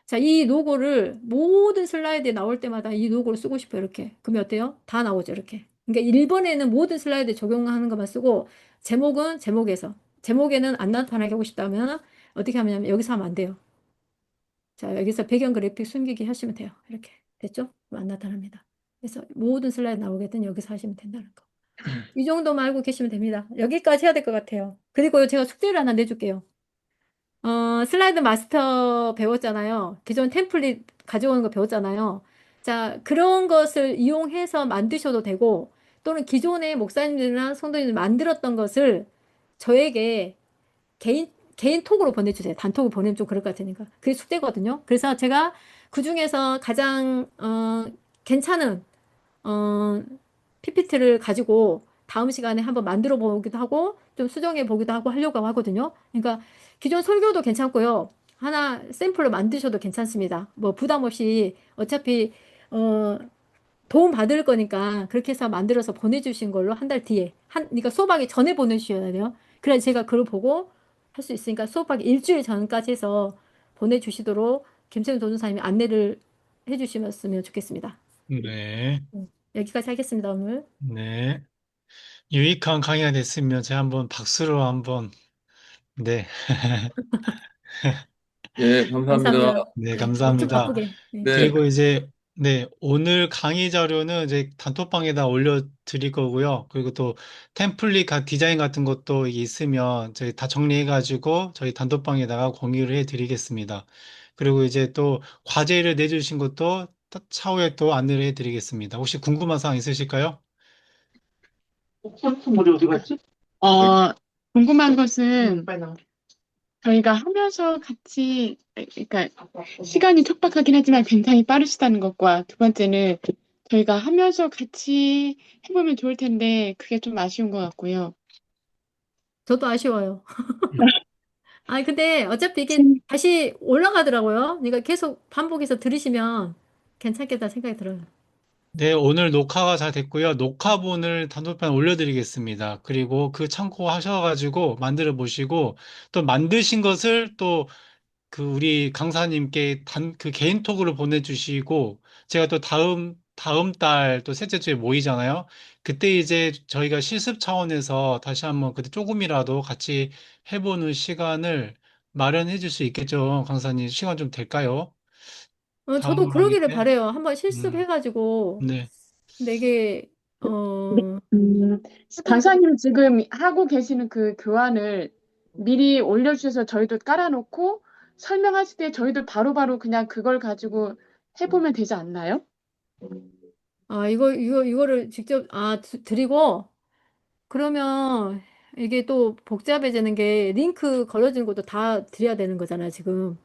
자, 이 로고를 모든 슬라이드에 나올 때마다 이 로고를 쓰고 싶어요. 이렇게. 그러면 어때요? 다 나오죠. 이렇게. 그러니까 1번에는 모든 슬라이드에 적용하는 것만 쓰고 제목은 제목에서. 제목에는 안 나타나게 하고 싶다면 어떻게 하냐면 여기서 하면 안 돼요. 자, 여기서 배경 그래픽 숨기기 하시면 돼요. 이렇게. 됐죠? 그럼 안 나타납니다. 그래서 모든 슬라이드 나오게든 여기서 하시면 된다는 거. 이 정도만 알고 계시면 됩니다. 여기까지 해야 될 것 같아요. 그리고 제가 숙제를 하나 내줄게요. 슬라이드 마스터 배웠잖아요. 기존 템플릿 가져오는 거 배웠잖아요. 자, 그런 것을 이용해서 만드셔도 되고, 또는 기존의 목사님들이나 성도님들 만들었던 것을 저에게 개인 톡으로 보내주세요. 단톡으로 보내면 좀 그럴 것 같으니까. 그게 숙제거든요. 그래서 제가 그 중에서 가장, 괜찮은 PPT를 가지고 다음 시간에 한번 만들어 보기도 하고 좀 수정해 보기도 하고 하려고 하거든요. 그러니까 기존 설교도 괜찮고요. 하나 샘플로 만드셔도 괜찮습니다. 뭐 부담 없이 어차피 어, 도움 받을 거니까 그렇게 해서 만들어서 보내주신 걸로 한 달 뒤에 그러니까 수업하기 전에 보내주셔야 돼요. 그래야 제가 그걸 보고 할 수 있으니까 수업하기 일주일 전까지 해서 보내주시도록 김세윤 도전사님이 안내를 해주시면 좋겠습니다. 네. 여기까지 하겠습니다, 오늘. 네. 유익한 강의가 됐으면 제가 한번 박수로 한번, 네. 예, 감사합니다. 감사합니다. 네, 네, 엄청 감사합니다. 바쁘게. 네. 네, 그리고 이제, 네, 오늘 강의 자료는 이제 단톡방에다 올려드릴 거고요. 그리고 또 템플릿 디자인 같은 것도 이게 있으면 저희 다 정리해가지고 저희 단톡방에다가 공유를 해드리겠습니다. 그리고 이제 또 과제를 내주신 것도 차후에 또 안내를 해드리겠습니다. 혹시 궁금한 사항 있으실까요? 머리 어디 갔지? 어, 궁금한 것은 저희가 하면서 같이, 그러니까 시간이 촉박하긴 하지만 굉장히 빠르시다는 것과 두 번째는 저희가 하면서 같이 해보면 좋을 텐데 그게 좀 아쉬운 것 같고요. 저도 아쉬워요. 아니, 근데 어차피 이게 다시 올라가더라고요. 그러니까 계속 반복해서 들으시면 괜찮겠다 생각이 들어요. 네, 오늘 녹화가 잘 됐고요. 녹화본을 단톡방에 올려드리겠습니다. 그리고 그 참고하셔가지고 만들어 보시고 또 만드신 것을 또 그 우리 강사님께 그 개인톡으로 보내주시고 제가 또 다음 달 또 셋째 주에 모이잖아요. 그때 이제 저희가 실습 차원에서 다시 한번 그때 조금이라도 같이 해보는 시간을 마련해 줄 수 있겠죠. 강사님, 시간 좀 될까요? 저도 다음 강의 그러기를 때? 바래요. 한번 음, 실습해가지고. 네. 근데 이게, 음, 강사님 지금 하고 계시는 그 교환을 미리 올려주셔서 저희도 깔아놓고 설명하실 때 저희도 바로바로 그냥 그걸 가지고 해보면 되지 않나요? 아, 이거를 직접, 드리고, 그러면 이게 또 복잡해지는 게 링크 걸어주는 것도 다 드려야 되는 거잖아요, 지금.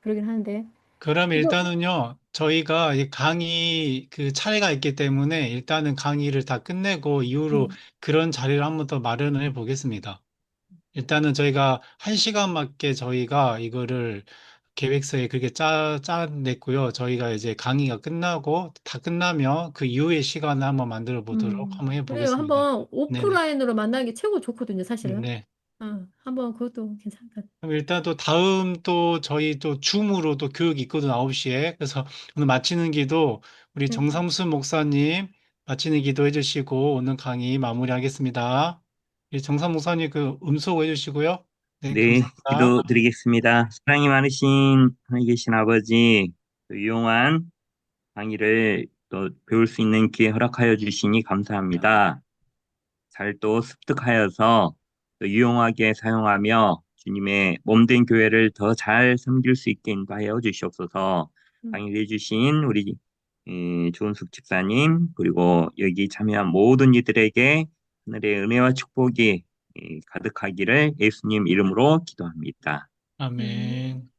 그러긴 하는데. 그럼 이거, 일단은요, 저희가 이 강의 그 차례가 있기 때문에 일단은 강의를 다 끝내고 이후로 네. 그런 자리를 한번 더 마련을 해 보겠습니다. 일단은 저희가 1시간밖에 저희가 이거를 계획서에 그렇게 짜냈고요. 저희가 이제 강의가 끝나고 다 끝나면 그 이후의 시간을 한번 만들어 보도록 한번 해 그래요. 보겠습니다. 한번 네네. 오프라인으로 만나는 게 최고 좋거든요, 사실은. 네. 한번 그것도 괜찮을 것 같아요. 그럼 일단 또 다음 또 저희 또 줌으로 또 교육이 있거든, 9시에. 그래서 오늘 마치는 기도 우리 네. 정삼수 목사님 마치는 기도 해주시고 오늘 강의 마무리하겠습니다. 우리 정삼 목사님 그 음소거 해주시고요. 네, 네, 감사합니다. 기도드리겠습니다. 사랑이 많으신 하나님 계신 아버지, 또 유용한 강의를 또 배울 수 있는 기회 허락하여 주시니 감사합니다. 잘 또 습득하여서 또 유용하게 사용하며 주님의 몸된 교회를 더 잘 섬길 수 있게 인도하여 주시옵소서. 음, 강의를 해주신 우리 조은숙 집사님 그리고 여기 참여한 모든 이들에게 하늘의 은혜와 축복이 가득하기를 예수님 이름으로 기도합니다. 네. 아멘.